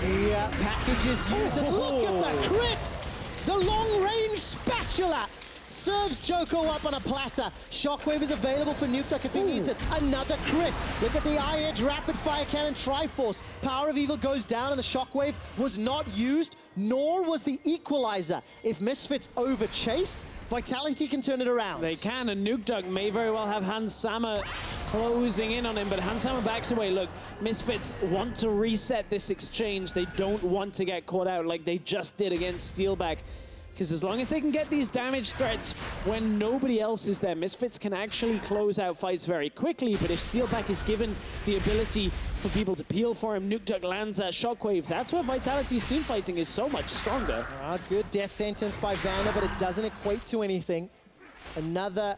The package is used, and look at that crit! The long-range spatula serves Joko up on a platter. Shockwave is available for Nukeduck if he needs it. Another crit. Look at the Eye Edge Rapid Fire Cannon Triforce. Power of Evil goes down, and the Shockwave was not used, nor was the Equalizer. If Misfits overchase, Vitality can turn it around. They can, and Nukeduck may very well have Hans Sammer closing in on him, but Hans Sammer backs away. Look, Misfits want to reset this exchange. They don't want to get caught out like they just did against Steelback. Because as long as they can get these damage threats when nobody else is there, Misfits can actually close out fights very quickly. But if Steelback is given the ability for people to peel for him, Nukeduck lands that Shockwave. That's where Vitality's team fighting is so much stronger. Good death sentence by Vanna, but it doesn't equate to anything. Another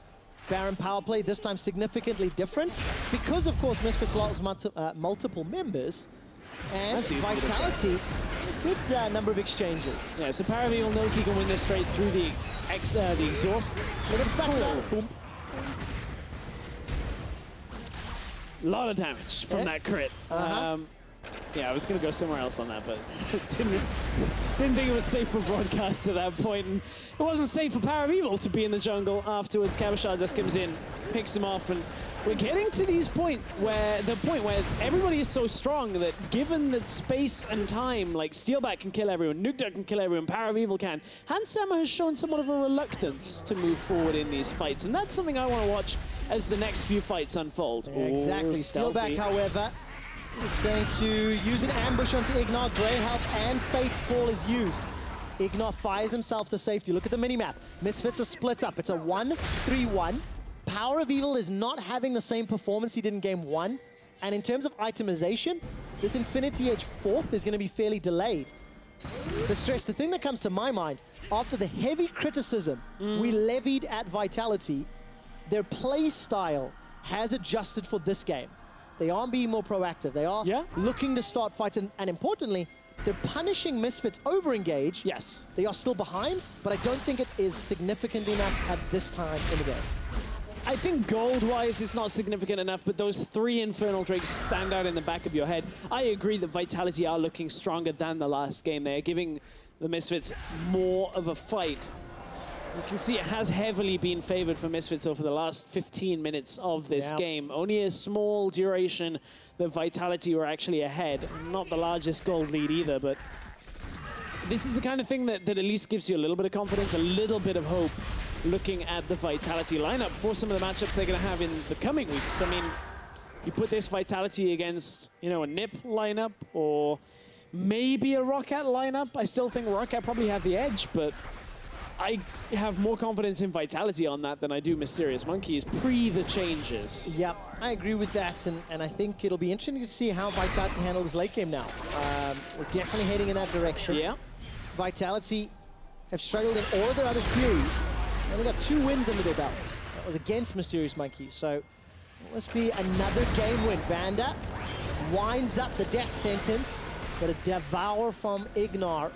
Baron power play, this time significantly different. Because, of course, Misfits lost multiple members. And Vitality, a good number of exchanges. Yeah, so Power of Evil knows he can win this straight through the exhaust. Look at the spatula. Boom. A lot of damage from that crit. Yeah, I was going to go somewhere else on that, but didn't think it was safe for broadcast at that point. And it wasn't safe for Power of Evil to be in the jungle afterwards. Kabashar just comes in, picks him off, and we're getting to the point where everybody is so strong that given the space and time, like Steelback can kill everyone, Nukeduck can kill everyone, Power of Evil can. Hans Sammer has shown somewhat of a reluctance to move forward in these fights, and that's something I want to watch as the next few fights unfold. Yeah, exactly. Steelback, however, is going to use an ambush onto Ignar. Grey Health and Fate's Call is used. Ignar fires himself to safety. Look at the minimap. Misfits are split up. It's a 1-3-1. Power of Evil is not having the same performance he did in game 1. And in terms of itemization, this Infinity Edge 4th is going to be fairly delayed. But Stress, the thing that comes to my mind, after the heavy criticism we levied at Vitality, their play style has adjusted for this game. They are being more proactive. They are looking to start fights. And importantly, they're punishing Misfits over-engage. Yes. They are still behind, but I don't think it is significant enough at this time in the game. I think gold-wise it's not significant enough, but those 3 Infernal Drakes stand out in the back of your head. I agree that Vitality are looking stronger than the last game. They are giving the Misfits more of a fight. You can see it has heavily been favored for Misfits over the last 15 minutes of this game. Only a small duration that Vitality were actually ahead. Not the largest gold lead either, but this is the kind of thing that at least gives you a little bit of confidence, a little bit of hope looking at the Vitality lineup for some of the matchups they're going to have in the coming weeks. I mean, you put this Vitality against, you know, a NIP lineup or maybe a Roccat lineup. I still think Roccat probably have the edge, but I have more confidence in Vitality on that than I do Mysterious Monkeys pre the changes. Yep, I agree with that, and I think it'll be interesting to see how Vitality handles this late game now. We're definitely heading in that direction. Yeah. Vitality have struggled in all of their other series. They only got 2 wins under their belts. That was against Mysterious Monkeys, so it must be another game win. Vanda winds up the death sentence, but a devour from Ignar.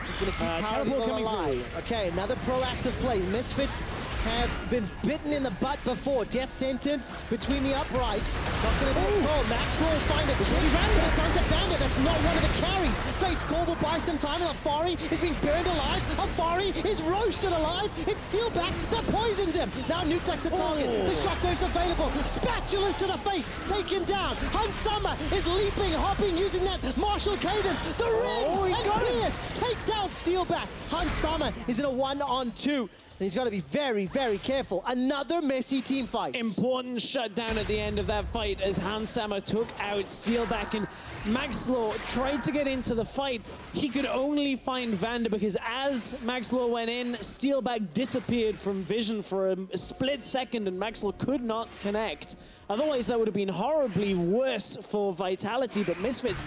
He's going to keep Teleport alive. Through. Okay, another proactive play. Misfits have been bitten in the butt before. Death sentence between the uprights. Not going to be a call. Maxwell will find it. It's onto Vanda. That's not one of the carries. Fate's call will buy some time, and Alfari is being burned alive. Alfari is roasted alive. It's Steel back that poisons him. Now Nuke ducks the target. The shockwave's available. Spatulas to the face. Take him down. Hans Summer is leaping, hopping, using that martial cadence. The ring and Prius take down Steel back. Hans Summer is in a 1-on-2. And he's got to be very, very careful. Another messy team fight. Important shutdown at the end of that fight as Hans Sammer took out Steelback, and Maxlaw tried to get into the fight. He could only find Vanda because as Maxlaw went in, Steelback disappeared from vision for a split second and Maxlaw could not connect. Otherwise, that would have been horribly worse for Vitality, but Misfits,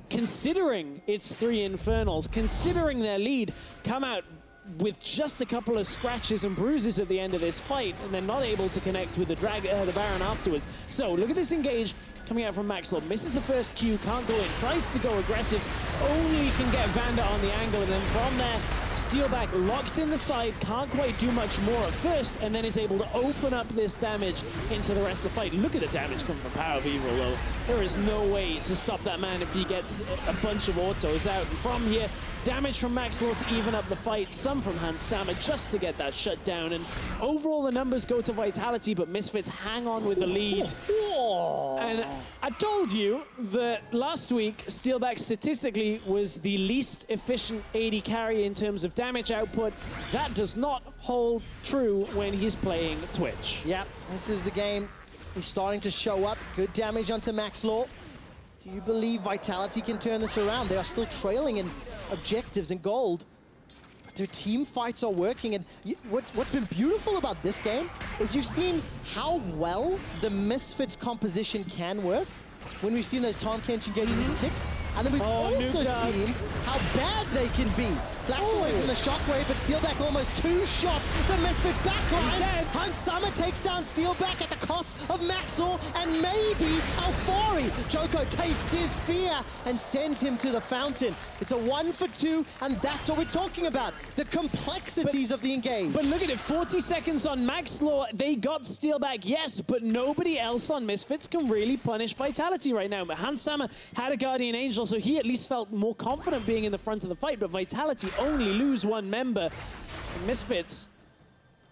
considering it's 3 Infernals, considering their lead, come out with just a couple of scratches and bruises at the end of this fight, and they're not able to connect with the Baron afterwards. So look at this engage coming out from Maxlaw. Misses the first Q, can't go in, tries to go aggressive, only can get Vanda on the angle, and then from there, Steelback locked in the side, can't quite do much more at first, and then is able to open up this damage into the rest of the fight. Look at the damage coming from Power of Evil, though. There is no way to stop that man if he gets a bunch of autos out. And from here, damage from Maxlaw to even up the fight, some from Hans Sammer just to get that shut down. And overall, the numbers go to Vitality, but Misfits hang on with the lead. And I told you that last week, Steelback statistically was the least efficient AD carry in terms of damage output. That does not hold true when he's playing Twitch. Yep, this is the game. He's starting to show up. Good damage onto Maxlaw. Do you believe Vitality can turn this around? They are still trailing in objectives and gold. But their team fights are working. And what's been beautiful about this game is you've seen how well the Misfits composition can work when we've seen those Tahm Kench engages and kicks. And then we've also seen how bad they can be. Flash away from the shockwave, but Steelback almost 2 shots. The Misfits backline. Hans Summer takes down Steelback at the cost of Maxlaw and maybe Alfari. Joko tastes his fear and sends him to the fountain. It's a 1 for 2, and that's what we're talking about. The complexities of the engage. But look at it, 40 seconds on Maxlaw. They got Steelback, yes, but nobody else on Misfits can really punish Vitality right now. But Hans Summer had a Guardian Angel, so he at least felt more confident being in the front of the fight, but Vitality only lose 1 member. And Misfits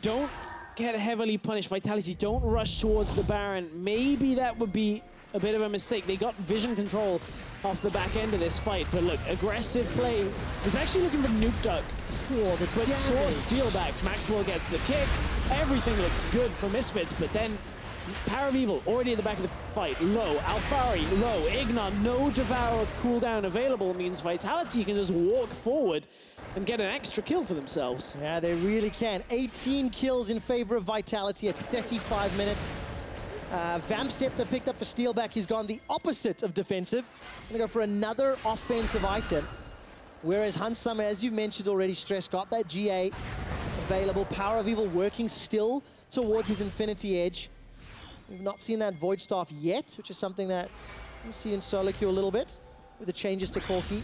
don't get heavily punished. Vitality don't rush towards the Baron. Maybe that would be a bit of a mistake. They got vision control off the back end of this fight, but look, aggressive play. Was actually looking for Nuke Duck, but saw Steelback. Maxlaw gets the kick. Everything looks good for Misfits, but then Power of Evil already at the back of the fight. Low. Alfari, low. Ignar, no Devour cooldown available means Vitality can just walk forward and get an extra kill for themselves. Yeah, they really can. 18 kills in favor of Vitality at 35 minutes. Vamp Scepter picked up for Steelback. He's gone the opposite of defensive. Gonna go for another offensive item. Whereas Hans Summer, as you mentioned already, Stress, got that GA available. Power of Evil working still towards his Infinity Edge. We've not seen that Void Staff yet, which is something that we see in solo queue a little bit with the changes to Corki.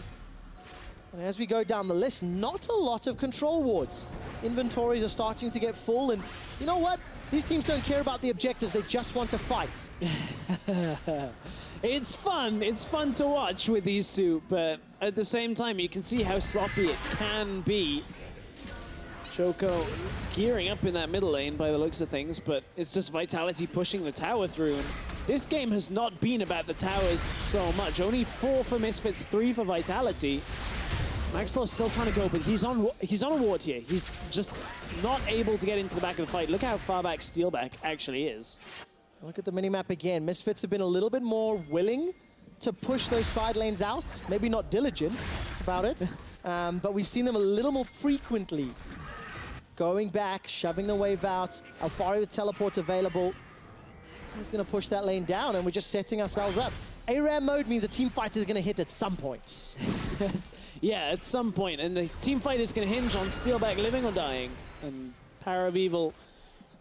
And as we go down the list, not a lot of control wards. Inventories are starting to get full, and you know what? These teams don't care about the objectives, they just want to fight. It's fun to watch with these two, but at the same time, you can see how sloppy it can be. Joko gearing up in that middle lane by the looks of things, but it's just Vitality pushing the tower through. And this game has not been about the towers so much. Only 4 for Misfits, 3 for Vitality. Maxlaw's still trying to go, but he's on a ward here. He's just not able to get into the back of the fight. Look how far back Steelback actually is. Look at the minimap again. Misfits have been a little bit more willing to push those side lanes out. Maybe not diligent about it, but we've seen them a little more frequently going back, shoving the wave out. Alfari with teleports available. He's going to push that lane down, and we're just setting ourselves up. ARAM mode means a team fight is going to hit at some point. Yeah, at some point. And the team fight is going to hinge on Steelback living or dying. And Power of Evil,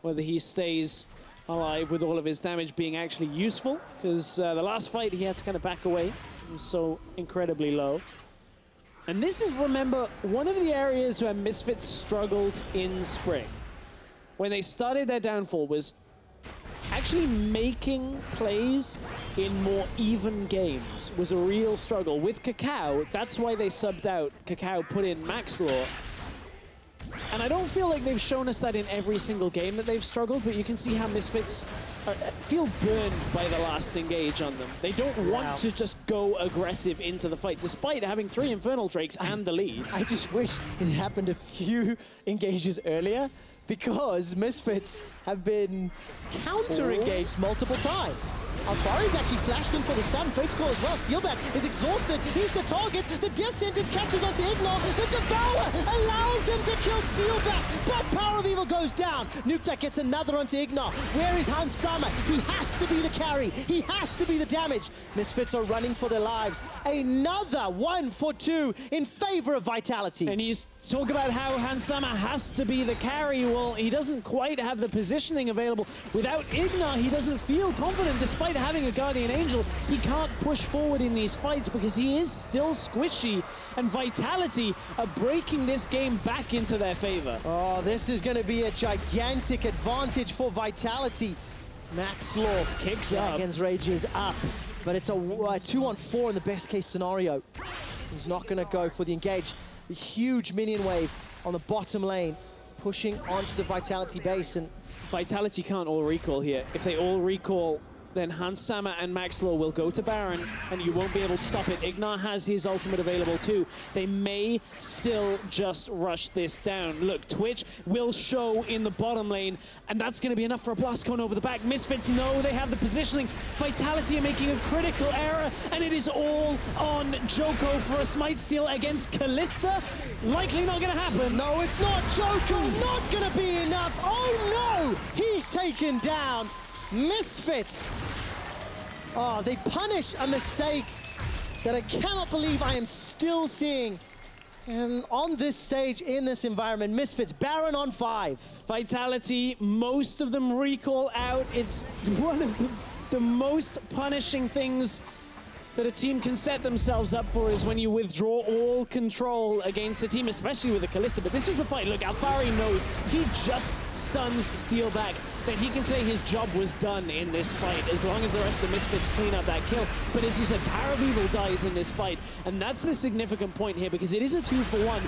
whether he stays alive with all of his damage being actually useful, because the last fight he had to kind of back away. He was so incredibly low. And this is, remember, one of the areas where Misfits struggled in spring. When they started their downfall was actually making plays in more even games was a real struggle. With Kakao, that's why they subbed out Kakao, put in Maxlaw. And I don't feel like they've shown us that in every single game that they've struggled, but you can see how Misfits feel burned by the last engage on them. They don't want to just go aggressive into the fight, despite having 3 Infernal Drakes and the lead. I just wish it happened a few engages earlier, because Misfits have been counter-engaged multiple times. Alfari's actually flashed in for the stun. Fate's Call as well. Steelback is exhausted. He's the target. The Death Sentence catches onto Ignore. The Devourer allows them to kill Steelback, but Power of Evil goes down. Nuktak gets another onto Ignore. Where is Hans Sama? He has to be the carry. He has to be the damage. Misfits are running for their lives. Another 1 for 2 in favor of Vitality. And you talk about how Hans Sama has to be the carry. Well, he doesn't quite have the positioning available. Without Ignore, he doesn't feel confident. Despite having a Guardian Angel, he can't push forward in these fights because he is still squishy, and Vitality are breaking this game back into their favor. Oh, this is going to be a gigantic advantage for Vitality. Maxlaw kicks up. Dragon's Rage is up, but it's a 2-on-4 in the best case scenario. He's not going to go for the engage. The huge minion wave on the bottom lane, pushing onto the Vitality base, and Vitality can't all recall here. If they all recall, then Hans Sama and Maxlaw will go to Baron, and you won't be able to stop it. Ignore has his ultimate available too. They may still just rush this down. Look, Twitch will show in the bottom lane, and that's going to be enough for a blast cone over the back. Misfits know they have the positioning. Vitality are making a critical error, and it is all on Joko for a smite steal against Kalista. Likely not going to happen. No, it's not. Joko not going to be enough. Oh no! He's taken down. Misfits. Oh, they punish a mistake that I cannot believe I am still seeing. And on this stage, in this environment, Misfits, Baron on 5. Vitality, most of them recall out. It's one of the most punishing things that a team can set themselves up for is when you withdraw all control against a team, especially with a Kalista. But this was a fight. Look, Alfari knows if he just stuns Steelback, then he can say his job was done in this fight as long as the rest of Misfits clean up that kill. But as you said, Power of Evil dies in this fight, and that's the significant point here because it is a 2-for-1.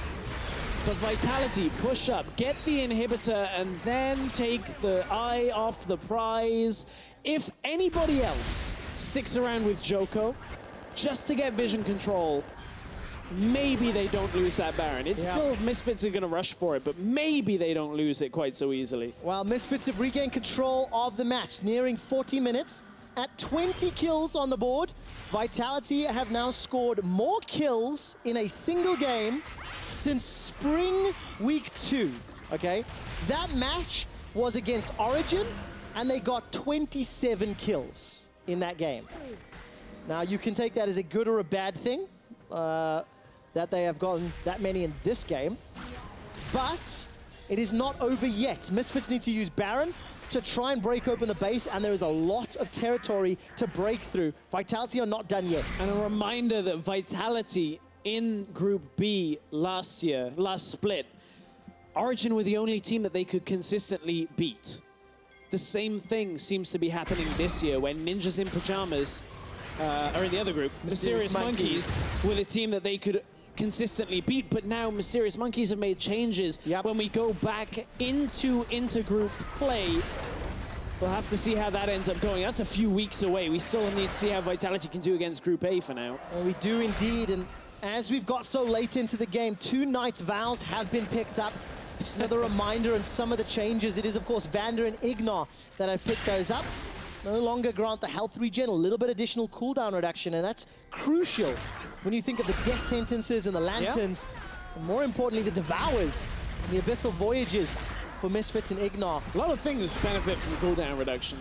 But Vitality, push up, get the inhibitor, and then take the eye off the prize. If anybody else sticks around with Joko just to get vision control, maybe they don't lose that Baron. It's still, Misfits are going to rush for it, but maybe they don't lose it quite so easily. Well, Misfits have regained control of the match, nearing 40 minutes at 20 kills on the board. Vitality have now scored more kills in a single game since Spring Week 2, okay? That match was against Origin, and they got 27 kills in that game. Now, you can take that as a good or a bad thing, that they have gotten that many in this game, but it is not over yet. Misfits need to use Baron to try and break open the base, and there is a lot of territory to break through. Vitality are not done yet. And a reminder that Vitality in Group B last split, Origin were the only team that they could consistently beat. The same thing seems to be happening this year when Ninjas in Pajamas are in the other group. Mysterious Monkeys were the team that they could consistently beat, but now Mysterious Monkeys have made changes. When we go back into intergroup play, we'll have to see how that ends up going. That's a few weeks away. We still need to see how Vitality can do against Group A for now. Well, we do indeed, and as we've got so late into the game, 2 Knights Vows have been picked up. Just another reminder on some of the changes. It is, of course, Vander and Ignore that have picked those up. No longer grant the health regen, a little bit additional cooldown reduction, and that's crucial when you think of the death sentences and the lanterns, and more importantly, the devours The Abyssal Voyages for Misfits and Ignar. A lot of things benefit from cooldown reduction.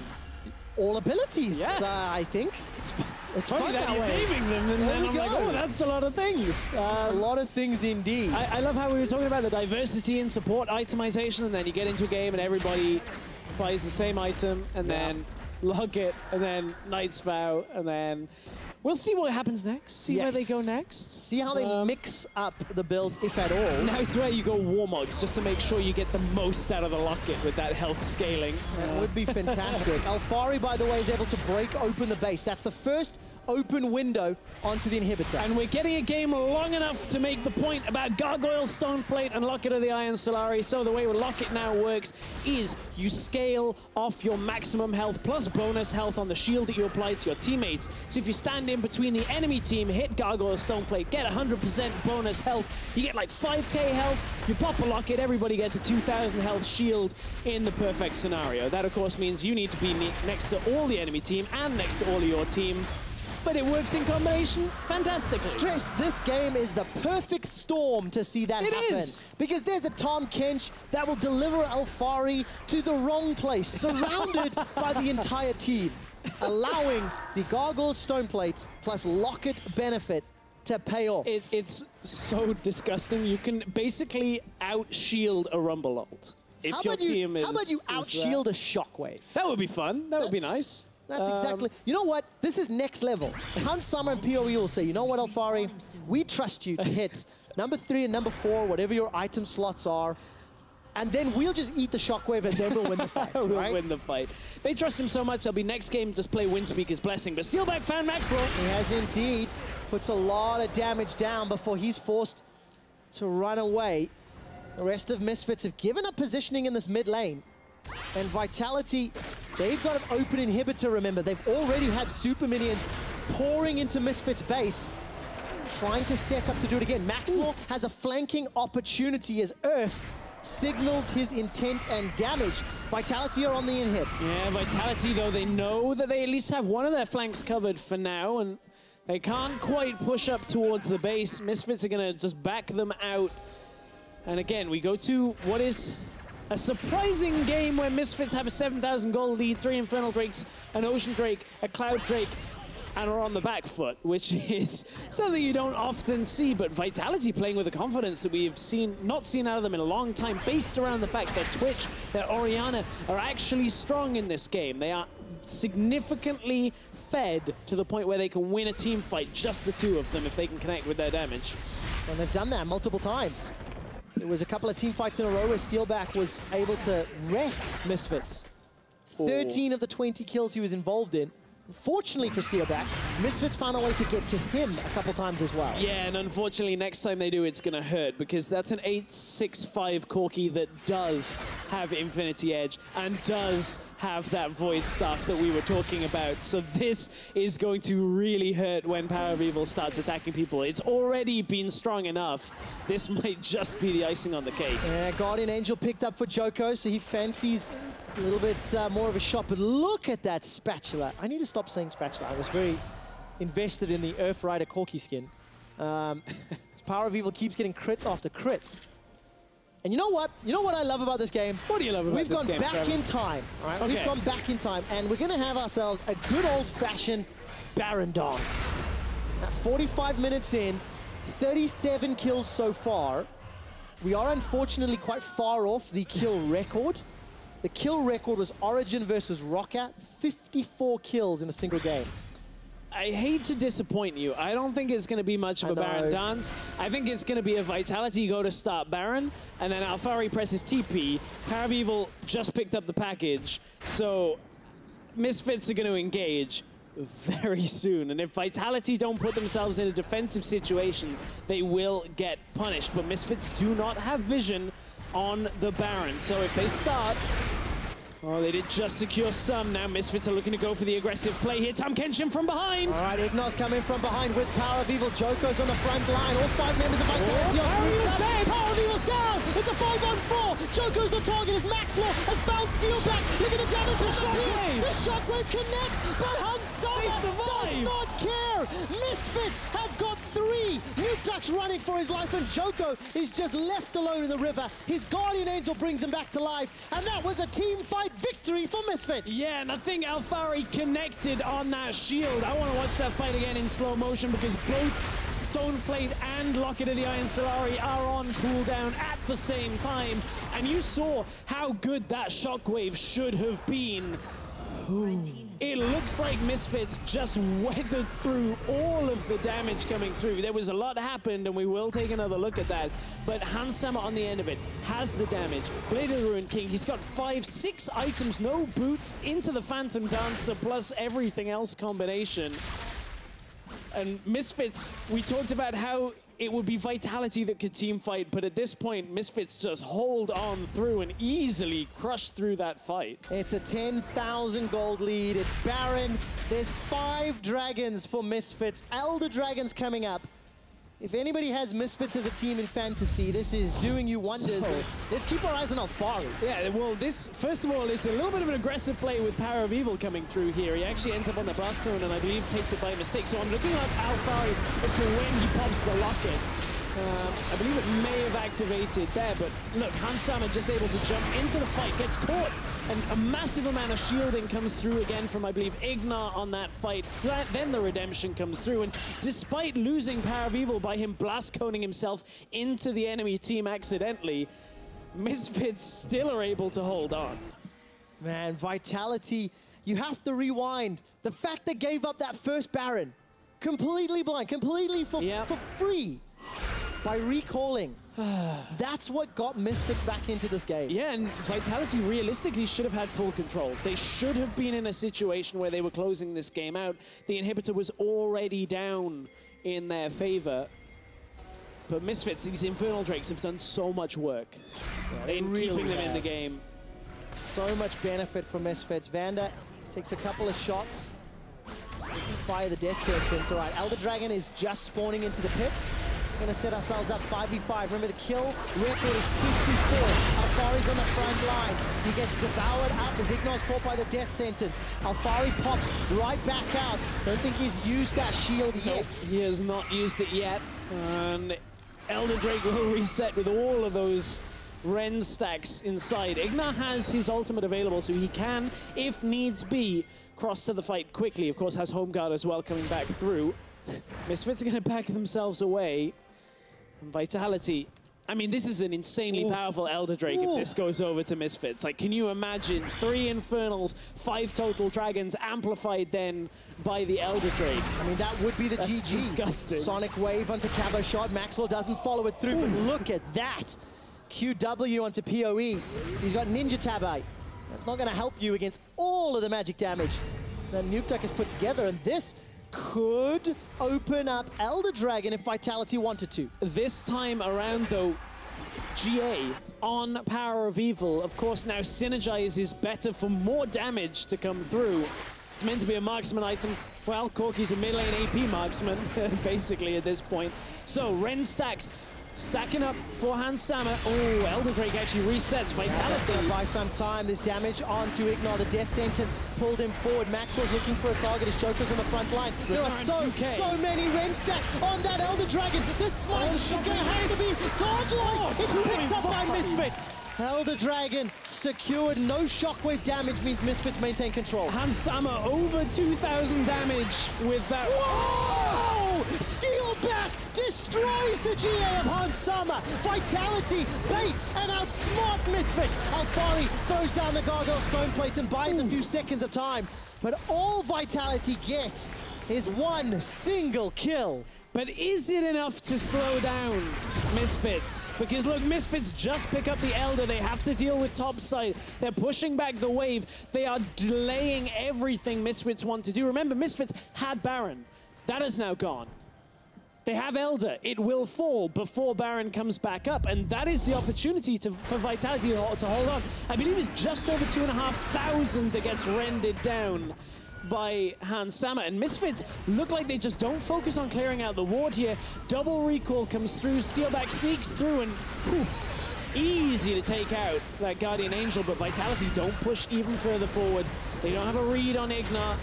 All abilities, I think. It's funny fun that you're way. naming them, and then I'm like, oh, that's a lot of things. A lot of things indeed. I love how we were talking about the diversity in support itemization, and then you get into a game and everybody buys the same item, and then lock it, and then Knight's Vow, and then we'll see what happens next. See where they go next. See how they mix up the builds, if at all. Now it's where you go Warmogs, just to make sure you get the most out of the locket with that health scaling. That would be fantastic. Alfari, by the way, is able to break open the base. That's the first open window onto the inhibitor. And we're getting a game long enough to make the point about Gargoyle, Stoneplate, and Locket of the Iron Solari. So the way Locket now works is you scale off your maximum health plus bonus health on the shield that you apply to your teammates. So if you stand in between the enemy team, hit Gargoyle, Stoneplate, get 100% bonus health, you get like 5k health, you pop a Locket, everybody gets a 2000 health shield in the perfect scenario. That of course means you need to be next to all the enemy team and next to all of your team. But it works in combination fantastically. Stress, this game is the perfect storm to see that happen. Is. Because there's a Tahm Kench that will deliver Alfari to the wrong place, surrounded by the entire team, allowing the Gargoyle Stoneplate plus Locket benefit to pay off. It's so disgusting. You can basically out-shield a Rumble ult. If how your about team how about you out-shield a Shockwave? That would be fun. That would be nice. That's exactly. You know what? This is next level. Hans Summer and PoE will say, you know what, Alfari? We trust you to hit number 3 and number 4, whatever your item slots are, and then we'll just eat the Shockwave and then we'll win the fight, We'll right? win the fight. They trust him so much, they'll be next game, just play Windspeaker's Blessing. But Steelback found Maxwell. He has indeed. Puts a lot of damage down before he's forced to run away. The rest of Misfits have given up positioning in this mid lane. And Vitality, they've got an open inhibitor, remember. They've already had super minions pouring into Misfits' base, trying to set up to do it again. Maxwell has a flanking opportunity as Earth signals his intent and damage. Vitality are on the inhib. Yeah, Vitality, though, they know that they at least have one of their flanks covered for now, and they can't quite push up towards the base. Misfits are going to just back them out. And again, we go to what is a surprising game where Misfits have a 7,000 gold lead, 3 Infernal Drakes, an Ocean Drake, a Cloud Drake, and are on the back foot, which is something you don't often see, but Vitality playing with a confidence that we've not seen out of them in a long time, based around the fact that Twitch, that Orianna are actually strong in this game. They are significantly fed to the point where they can win a team fight, just the two of them, if they can connect with their damage. And they've done that multiple times. There was a couple of team fights in a row where Steelback was able to wreck Misfits. 13 of the 20 kills he was involved in. Fortunately for Steelback, Misfits found a way to get to him a couple times as well. Yeah, and unfortunately, next time they do, it's going to hurt, because that's an 865 Corki that does have Infinity Edge and does have that Void stuff that we were talking about. So this is going to really hurt when Power of Evil starts attacking people. It's already been strong enough. This might just be the icing on the cake. Yeah, Guardian Angel picked up for Joko, so he fancies a little bit more of a shot, but look at that spatula. I need to stop saying spatula. I was very invested in the Earth Rider Corki skin. Power of Evil keeps getting crit after crit. And you know what? You know what I love about this game? What do you love about this game, We've gone back in time, all right? Okay. We've gone back in time, and we're going to have ourselves a good old-fashioned Baron dance. At 45 minutes in, 37 kills so far. We are unfortunately quite far off the kill record. The kill record was Origin versus Rocket, 54 kills in a single game. I hate to disappoint you. I don't think it's going to be much of a Baron dance. I think it's going to be a Vitality go to start Baron, and then Alfari presses TP. Power of Evil just picked up the package, so Misfits are going to engage very soon. And if Vitality don't put themselves in a defensive situation, they will get punished. But Misfits do not have vision on the Baron. So if they start... Oh, they did just secure some. Now Misfits are looking to go for the aggressive play here. Tahm Kench from behind. All right, Ignar's coming from behind with Power of Evil. Joko's on the front line. All 5 members of Vitality are grouped up. Power of Evil's down. It's a 5-on-4. Joko's the target as Maxwell has found Steelback. Look at the damage to Shockwave. The Shockwave connects, but Hans Summer does not care. Misfits have got 3 Nukeduck's running for his life, and Joko is just left alone in the river. His Guardian Angel brings him back to life, and that was a team fight victory for Misfits. Yeah, and I think Alfari connected on that shield. I want to watch that fight again in slow motion because both Stoneplate and Locket of the Iron Solari are on cooldown at the same time, and you saw how good that shockwave should have been. Ooh. It looks like Misfits just weathered through all of the damage coming through. There was a lot happened, and we will take another look at that. But Hansama on the end of it has the damage. Blade of the Ruined King, he's got 5-6 items, no boots, into the Phantom Dancer, plus everything else combination. And Misfits, we talked about how it would be Vitality that could team fight, but at this point, Misfits just hold on through and easily crush through that fight. It's a 10,000 gold lead. It's Baron. There's 5 dragons for Misfits. Elder Dragons coming up. If anybody has Misfits as a team in fantasy, this is doing you wonders. So, let's keep our eyes on Alfari. Yeah, well, this, first of all, is a little bit of an aggressive play with Power of Evil coming through here. He actually ends up on the blast cone and I believe takes it by mistake. So I'm looking at Alfari as to when he pops the locket. I believe it may have activated there, but look, Hansama just able to jump into the fight, gets caught, and a massive amount of shielding comes through again from, I believe, Ignar on that fight. Then the redemption comes through, and despite losing Power of Evil by him blast coning himself into the enemy team accidentally, Misfits still are able to hold on. Man, Vitality, you have to rewind. The fact they gave up that first Baron, completely blind, completely for free. By recalling. That's what got Misfits back into this game. Yeah, and Vitality realistically should have had full control. They should have been in a situation where they were closing this game out. The inhibitor was already down in their favor. But Misfits, these Infernal Drakes have done so much work in keeping them in the game. So much benefit for Misfits. Vander takes a couple of shots. Doesn't fire the death sentence. All right, Elder Dragon is just spawning into the pit. We're going to set ourselves up 5v5. Remember, the kill record is 54. Alfari's on the front line. He gets devoured up as Ignar's caught by the death sentence. Alfari pops right back out. Don't think he's used that shield yet. He has not used it yet. And Elder Drake will reset with all of those Ren stacks inside. Ignar has his ultimate available, so he can, if needs be, cross to the fight quickly. Of course, has Home Guard as well coming back through. Misfits are going to back themselves away. And Vitality, I mean, this is an insanely powerful Elder Drake if this goes over to Misfits. Like, can you imagine 3 Infernals, 5 total Dragons, amplified then by the Elder Drake? I mean, that would be the That's GG. Disgusting. Sonic Wave onto Cabo Shot. Maxwell doesn't follow it through, but look at that. QW onto PoE. He's got Ninja Tabai. That's not going to help you against all of the magic damage that Nukeduck has put together, and this could open up Elder Dragon if Vitality wanted to. This time around, though, GA on Power of Evil, of course, now synergizes better for more damage to come through. It's meant to be a marksman item. Well, Corky's a mid-lane AP marksman, basically, at this point. So, Ren stacks. Stacking up for Hansama. Oh, Elder Drake actually resets Vitality. By some time, this damage onto Ignar. The death sentence pulled him forward. Maxwell's looking for a target as Joker's on the front line. There are so many Ren stacks on that Elder Dragon. This smite is going to have to be godlike. It's picked up by Misfits. Elder Dragon secured. No shockwave damage means Misfits maintain control. Hansama over 2,000 damage with that. Whoa! Steel back destroys the GA of Hansama. Vitality bait and outsmart Misfits. Alfari throws down the Gargoyle Stoneplate and buys a few seconds of time. But all Vitality get is one single kill. But is it enough to slow down Misfits? Because look, Misfits just pick up the Elder. They have to deal with topside. They're pushing back the wave. They are delaying everything Misfits want to do. Remember, Misfits had Baron. That is now gone. They have Elder. It will fall before Baron comes back up, and that is the opportunity for Vitality to hold on. I believe it's just over 2,500 that gets rendered down by Hansama, and Misfits look like they just don't focus on clearing out the ward here. Double recall comes through, Steelback sneaks through, and easy to take out that Guardian Angel, but Vitality don't push even further forward. They don't have a read on Ignar.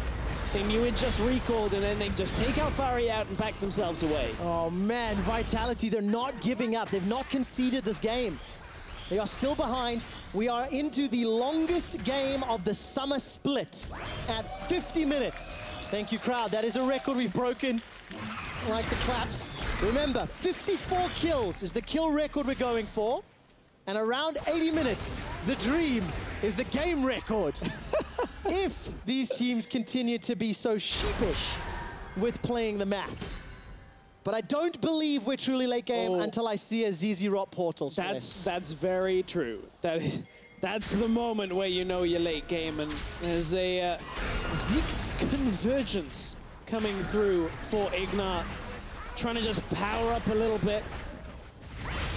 They knew it just recalled, and then they just take Alfari out and back themselves away. Oh man, Vitality, they're not giving up. They've not conceded this game. They are still behind. We are into the longest game of the summer split at 50 minutes. Thank you, crowd. That is a record we've broken. Like the claps. Remember, 54 kills is the kill record we're going for. And around 80 minutes, the dream is the game record. If these teams continue to be so sheepish with playing the map. But I don't believe we're truly late game until I see a ZZ Rot portal. That's very true. That's the moment where you know you're late game, and there's a Zeke's convergence coming through for Ignat, trying to just power up a little bit,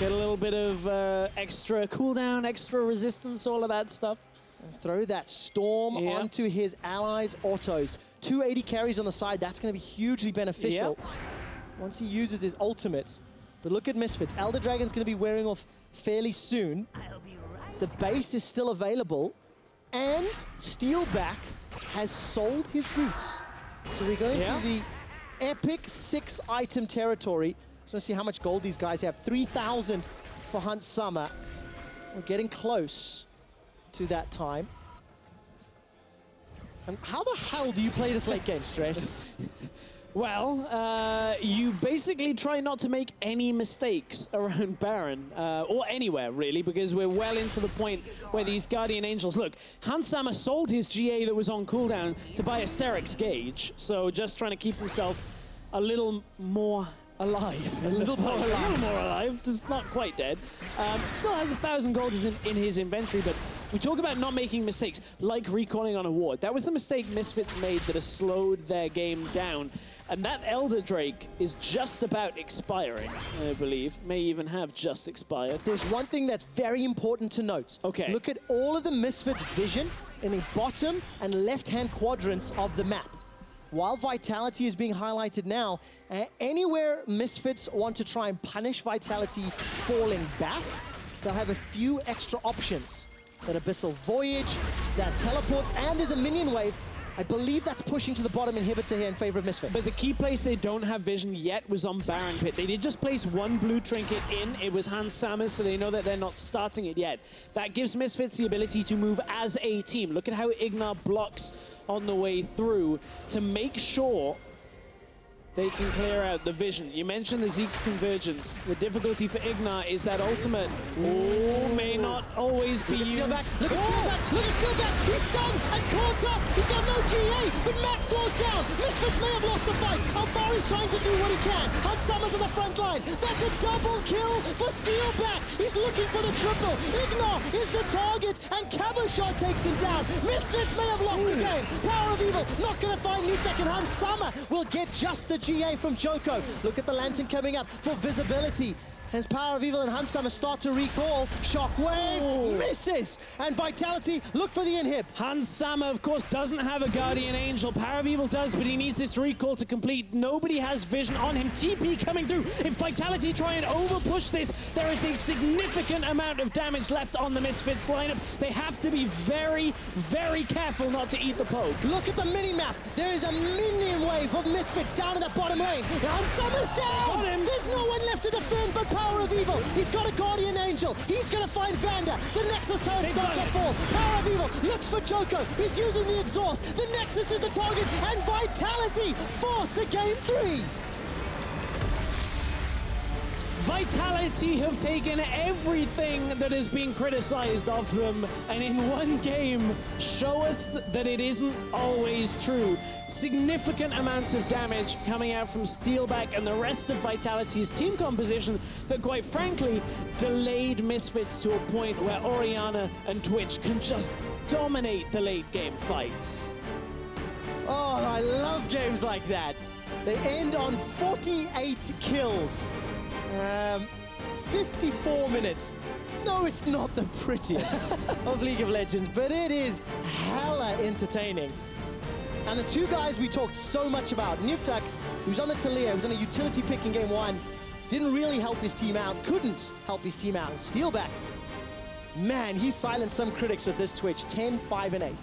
get a little bit of extra cooldown, extra resistance, all of that stuff. And throw that storm onto his allies' autos. 280 carries on the side, that's going to be hugely beneficial. Once he uses his ultimates. But look at Misfits. Elder Dragon's going to be wearing off fairly soon. The base is still available. And Steelback has sold his boots. So we're going to the epic 6-item territory. So let's see how much gold these guys have. 3,000 for Hunt Summer. We're getting close to that time. And how the hell do you play this late game, Stress? Well, you basically try not to make any mistakes around Baron, or anywhere, really, because we're well into the point where these Guardian Angels... Look, Hansama sold his GA that was on cooldown to buy Asterix Gauge, so just trying to keep himself a little more alive. A little more alive, just not quite dead. Still has 1,000 gold in his inventory, but we talk about not making mistakes, like recalling on a ward. That was the mistake Misfits made that has slowed their game down. And that Elder Drake is just about expiring, I believe. May even have just expired. There's one thing that's very important to note. Okay. Look at all of the Misfits vision in the bottom and left-hand quadrants of the map. While Vitality is being highlighted now, anywhere Misfits want to try and punish Vitality falling back, they'll have a few extra options. That Abyssal Voyage, that teleport, and there's a minion wave. I believe that's pushing to the bottom inhibitor here in favor of Misfits. But the key place they don't have vision yet was on Baron Pit. They did just place one blue trinket in. It was Hans Sammer, so they know that they're not starting it yet. That gives Misfits the ability to move as a team. Look at how Ignat blocks on the way through to make sure they can clear out the vision. You mentioned the Zeke's convergence. The difficulty for Ignat is that ultimate may not always be used. Look at Steelback! Look at Steelback! He's stunned and caught up! He's got no GA, but Max slows down! Misfits may have lost the fight! Alfari's trying to do what he can! Hunt Summers on the front line! That's a double kill for Steelback! He's looking for the triple! Ignat is the target, and Cabochard takes him down! Misfits may have lost the game! Power of Evil not gonna find Nutek, and Hunt Summer will get just the GA from Joko. Look at the Lantern coming up for visibility. As Power of Evil and Hunt Summer start to recall, Shockwave misses, and Vitality look for the inhib. Hans Sammer, of course, doesn't have a Guardian Angel. Power of Evil does, but he needs this recall to complete. Nobody has vision on him. TP coming through. If Vitality try and over-push this, there is a significant amount of damage left on the Misfits lineup. They have to be very, very careful not to eat the poke. Look at the mini-map. There is a minion wave of Misfits down in that bottom lane. Hunt Summer's down! There's no one left to defend but Power of Evil. He's got a Guardian Angel. He's going to find Vanda. The Nexus turret starts to fall. Power of Evil looks for Joko. He's using the exhaust. The Nexus is the target, and Vitality force a game 3. Vitality have taken everything that has been criticized of them, and in one game show us that it isn't always true. Significant amounts of damage coming out from Steelback and the rest of Vitality's team composition that, quite frankly, delayed Misfits to a point where Orianna and Twitch can just dominate the late game fights. Oh, I love games like that. They end on 48 kills. 54 minutes. No, it's not the prettiest of League of Legends, but it is hella entertaining. And the two guys we talked so much about, Nutek, who's on the Talia, who's on a utility pick in game 1, didn't really help his team out, couldn't help his team out. And Steelback, man, he silenced some critics with this Twitch, 10, 5, and 8.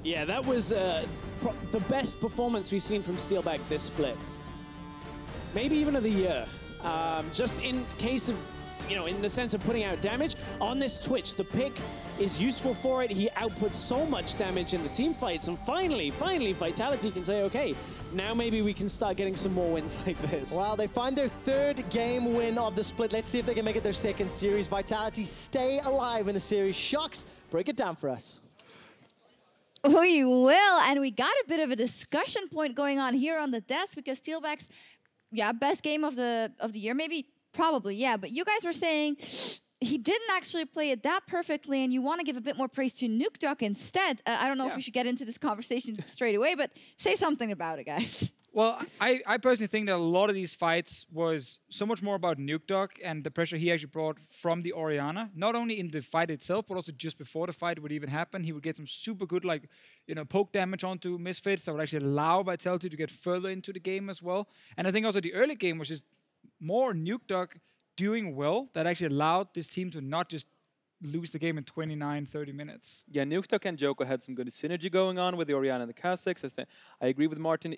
Yeah, that was the best performance we've seen from Steelback this split. Maybe even of the year. Just in case of, you know, in the sense of putting out damage. On this Twitch, the pick is useful for it. He outputs so much damage in the team fights. And finally, Vitality can say, okay, now maybe we can start getting some more wins like this. Well, they find their third game win of the split. Let's see if they can make it their second series. Vitality stay alive in the series. Shocks, break it down for us. We will, and we got a bit of a discussion point going on here on the desk because Steelback's, best game of the year, maybe. Probably, yeah, but you guys were saying he didn't actually play it that perfectly and you want to give a bit more praise to Nukeduck instead. I don't know if we should get into this conversation straight away, but say something about it, guys. Well, I personally think that a lot of these fights was so much more about Nukeduck and the pressure he actually brought from the Orianna. Not only in the fight itself, but also just before the fight would even happen. He would get some super good, like, you know, poke damage onto Misfits that would actually allow Vitality to get further into the game as well. And I think also the early game was just more Nukeduck doing well that actually allowed this team to not just lose the game in 29, 30 minutes. Yeah, Nukeduck and Joko had some good synergy going on with the Orianna and the Kazakhs. I agree with Martin.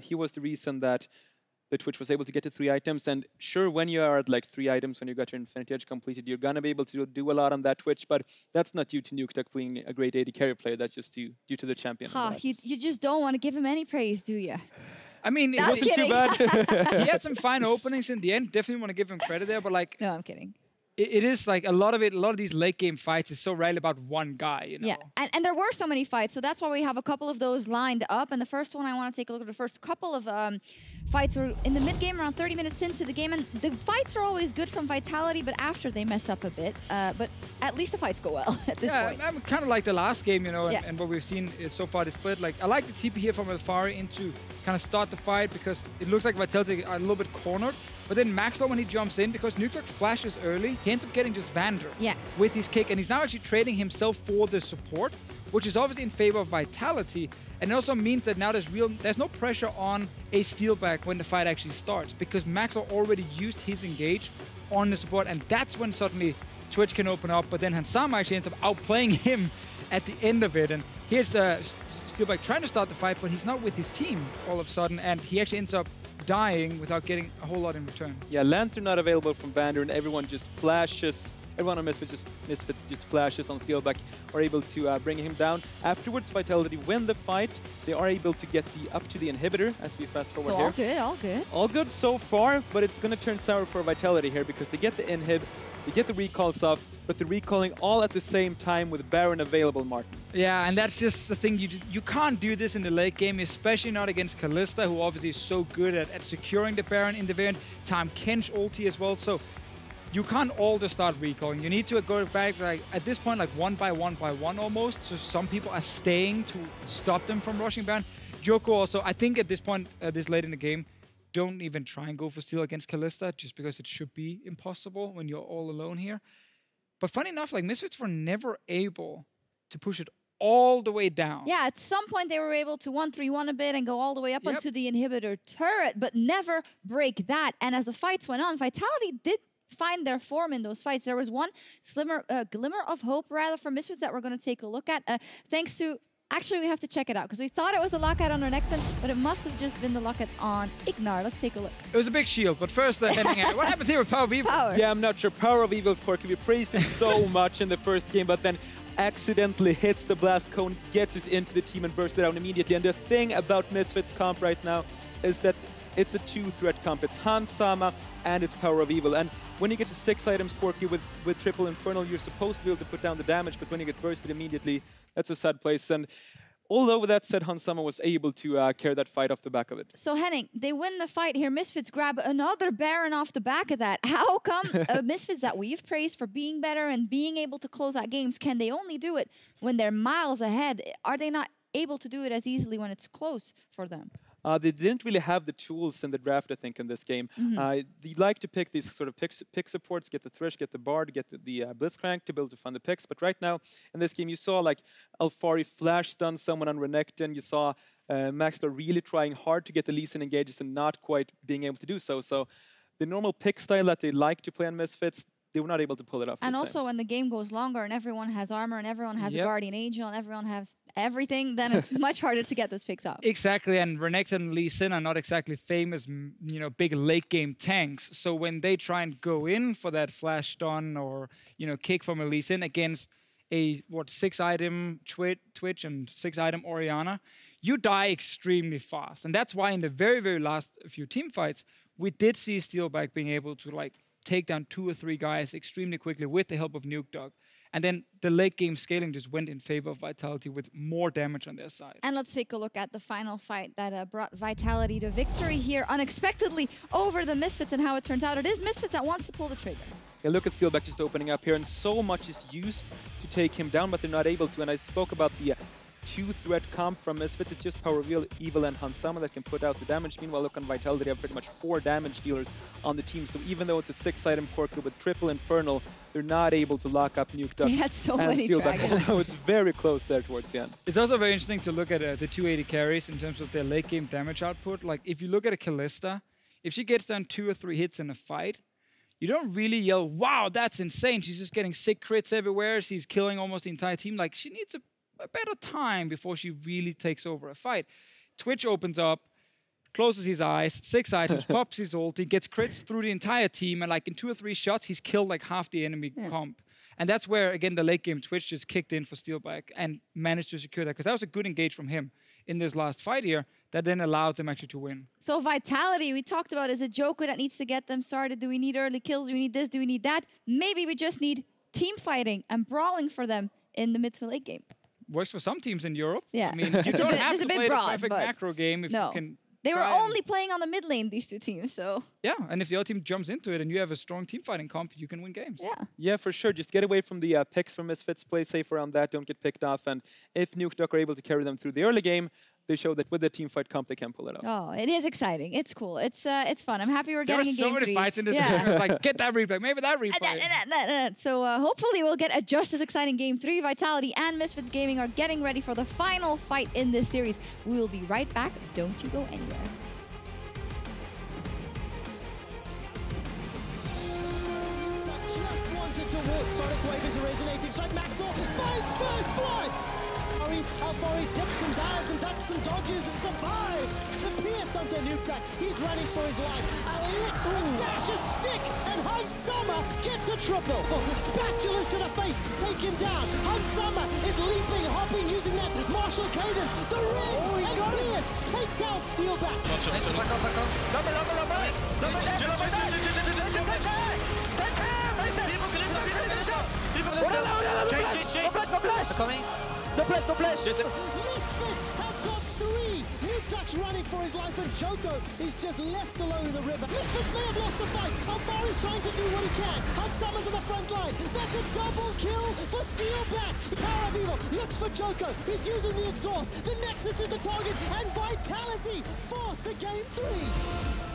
He was the reason that the Twitch was able to get to 3 items. And sure, when you are at like 3 items, when you got your Infinity Edge completed, you're going to be able to do a lot on that Twitch. But that's not due to Nukeduck being a great AD carry player. That's just due to the champion. You just don't want to give him any praise, do you? I mean, it wasn't too bad. He had some fine openings in the end. Definitely want to give him credit there, but like... No, I'm kidding. It is like a lot of these late game fights is so rarely about one guy, you know? Yeah, and there were so many fights, so that's why we have a couple of those lined up. And the first one I want to take a look at, the first couple of fights were in the mid game, around 30 minutes into the game. And the fights are always good from Vitality, but after they mess up a bit. But at least the fights go well at this point. I'm kind of like the last game, you know, and what we've seen is so far this split. Like, I like the TP here from Alfari into kind of start the fight because it looks like Vitality are a little bit cornered. But then Maxwell, when he jumps in, because Nukeduck flashes early, he ends up getting just Vander with his kick. And he's now actually trading himself for the support, which is obviously in favor of Vitality. And it also means that now there's no pressure on a Steelback when the fight actually starts, because Maxwell already used his engage on the support. And that's when suddenly Twitch can open up. But then Hansama actually ends up outplaying him at the end of it. And here's Steelback trying to start the fight, but he's not with his team all of a sudden. And he actually ends up dying without getting a whole lot in return. Yeah, Lantern not available from Vander, and everyone just flashes. Everyone on Misfits just flashes on Steelback, are able to bring him down. Afterwards, Vitality win the fight. They are able to get up to the inhibitor as we fast forward here. All good, all good. All good so far, but it's going to turn sour for Vitality here because they get the inhib, they get the recalls off, but they're recalling all at the same time with Baron available, Martin. Yeah, and that's just the thing. You can't do this in the late game, especially not against Kalista, who obviously is so good at securing the Baron in the variant. Tahm Kench ulti as well, so you can't all just start recalling. You need to go back, like at this point, like one by one almost. So some people are staying to stop them from rushing Baron. Joko also, I think at this point, this late in the game, don't even try and go for steal against Kalista, just because it should be impossible when you're all alone here. But funny enough, like Misfits were never able to push it all the way down. Yeah, at some point they were able to 1-3-1 a bit and go all the way up onto the inhibitor turret, but never break that. And as the fights went on, Vitality did find their form in those fights. There was one glimmer of hope, rather, for Misfits that we're going to take a look at, thanks to... Actually, we have to check it out, because we thought it was a lockout on our next one, but it must have just been the lockout on Ignar. Let's take a look. It was a big shield, but first, what happens here with Power of Evil? Yeah, I'm not sure. Power of Evil's Corky. We praised him so much in the first game, but then accidentally hits the blast cone, gets us into the team and bursts it out immediately. And the thing about Misfits comp right now is that it's a 2-threat comp. It's Hansama and it's Power of Evil. And when you get to 6 items, Corky, with Triple Infernal, you're supposed to be able to put down the damage, but when you get bursted immediately, that's a sad place. And although with that said, Hansama was able to carry that fight off the back of it. So Henning, they win the fight here. Misfits grab another Baron off the back of that. How come Misfits that we've praised for being better and being able to close out games, can they only do it when they're miles ahead? Are they not able to do it as easily when it's close for them? They didn't really have the tools in the draft, I think, in this game. They like to pick these sort of pick supports, get the Thresh, get the Bard, get the Blitzcrank to be able to fund the picks. But right now, in this game, you saw like Alfari flash stun someone on Renekton. You saw Maxler really trying hard to get the Lee Sin engages and not quite being able to do so. So the normal pick style that they like to play on Misfits, they were not able to pull it off. And also when the game goes longer and everyone has armor and everyone has a Guardian Angel and everyone has everything, then it's much harder to get those picks up. Exactly, and Renekton and Lee Sin are not exactly famous, big late game tanks. So when they try and go in for that flash stun or kick from a Lee Sin against a 6-item Twitch and 6-item Orianna, you die extremely fast. And that's why in the very, very last few team fights, we did see Steelback being able to take down 2 or 3 guys extremely quickly with the help of Nuke Dog. And then the late game scaling just went in favor of Vitality with more damage on their side. And let's take a look at the final fight that brought Vitality to victory here unexpectedly over the Misfits, and how it turns out it is Misfits that wants to pull the trigger. Yeah, look at Steelback just opening up here, and so much is used to take him down, but they're not able to. And I spoke about the 2-threat comp from Misfits. It's just Power of Evil and Hansama that can put out the damage. Meanwhile, look on Vitality, they have pretty much 4 damage dealers on the team. So even though it's a 6-item core kill with triple Infernal, they're not able to lock up Nuke Duck. They had so many dragons. Although it's very close there towards the end. It's also very interesting to look at the 280 carries in terms of their late game damage output. Like if you look at a Kalista, if she gets down 2 or 3 hits in a fight, you don't really yell, wow, that's insane. She's just getting sick crits everywhere. She's killing almost the entire team. Like she needs a better time before she really takes over a fight. Twitch opens up, closes his eyes, 6 items, pops his ulti, gets crits through the entire team, and in 2 or 3 shots, he's killed half the enemy comp. And that's where, again, the late game Twitch just kicked in for Steelback and managed to secure that, because that was a good engage from him in this last fight here that then allowed them actually to win. So Vitality, we talked about, is it Joker that needs to get them started? Do we need early kills? Do we need this? Do we need that? Maybe we just need team fighting and brawling for them in the mid to late game. Works for some teams in Europe. Yeah. I mean, you don't have to play broad, the perfect macro game if you can. They were only playing on the mid lane, these 2 teams, so... Yeah, and if the other team jumps into it and you have a strong team fighting comp, you can win games. Yeah. Yeah, for sure. Just get away from the picks from Misfits, play safe around that, don't get picked off, and if Nuke Duck are able to carry them through the early game, they show that with the team fight comp, they can pull it off. Oh, it is exciting. It's cool. It's fun. I'm happy we're getting a game 3. There were so many fights in this game. It was like, get that replay, maybe that replay. So hopefully we'll get a just as exciting game 3. Vitality and Misfits Gaming are getting ready for the final fight in this series. We will be right back. Don't you go anywhere. Towards Sonic Wave is a resonating strike. Maxtor finds first blood. Alfari dips and dives and ducks and dodges and survives. The Pierce onto Nuke Duck. He's running for his life. Dash a stick and Hansama gets a triple. Spatulas to the face, take him down. Hansama is leaping, hopping, using that martial cadence. The ring and Pierce take down Steelback. Misfits have got 3. Nuke Duck's running for his life and Choco is just left alone in the river. Misfits may have lost the fight. Alfari's trying to do what he can. Hansama's in the front line. That's a double kill for Steelback. Power of Evil looks for Choco. He's using the exhaust. The Nexus is the target and Vitality force a game 3.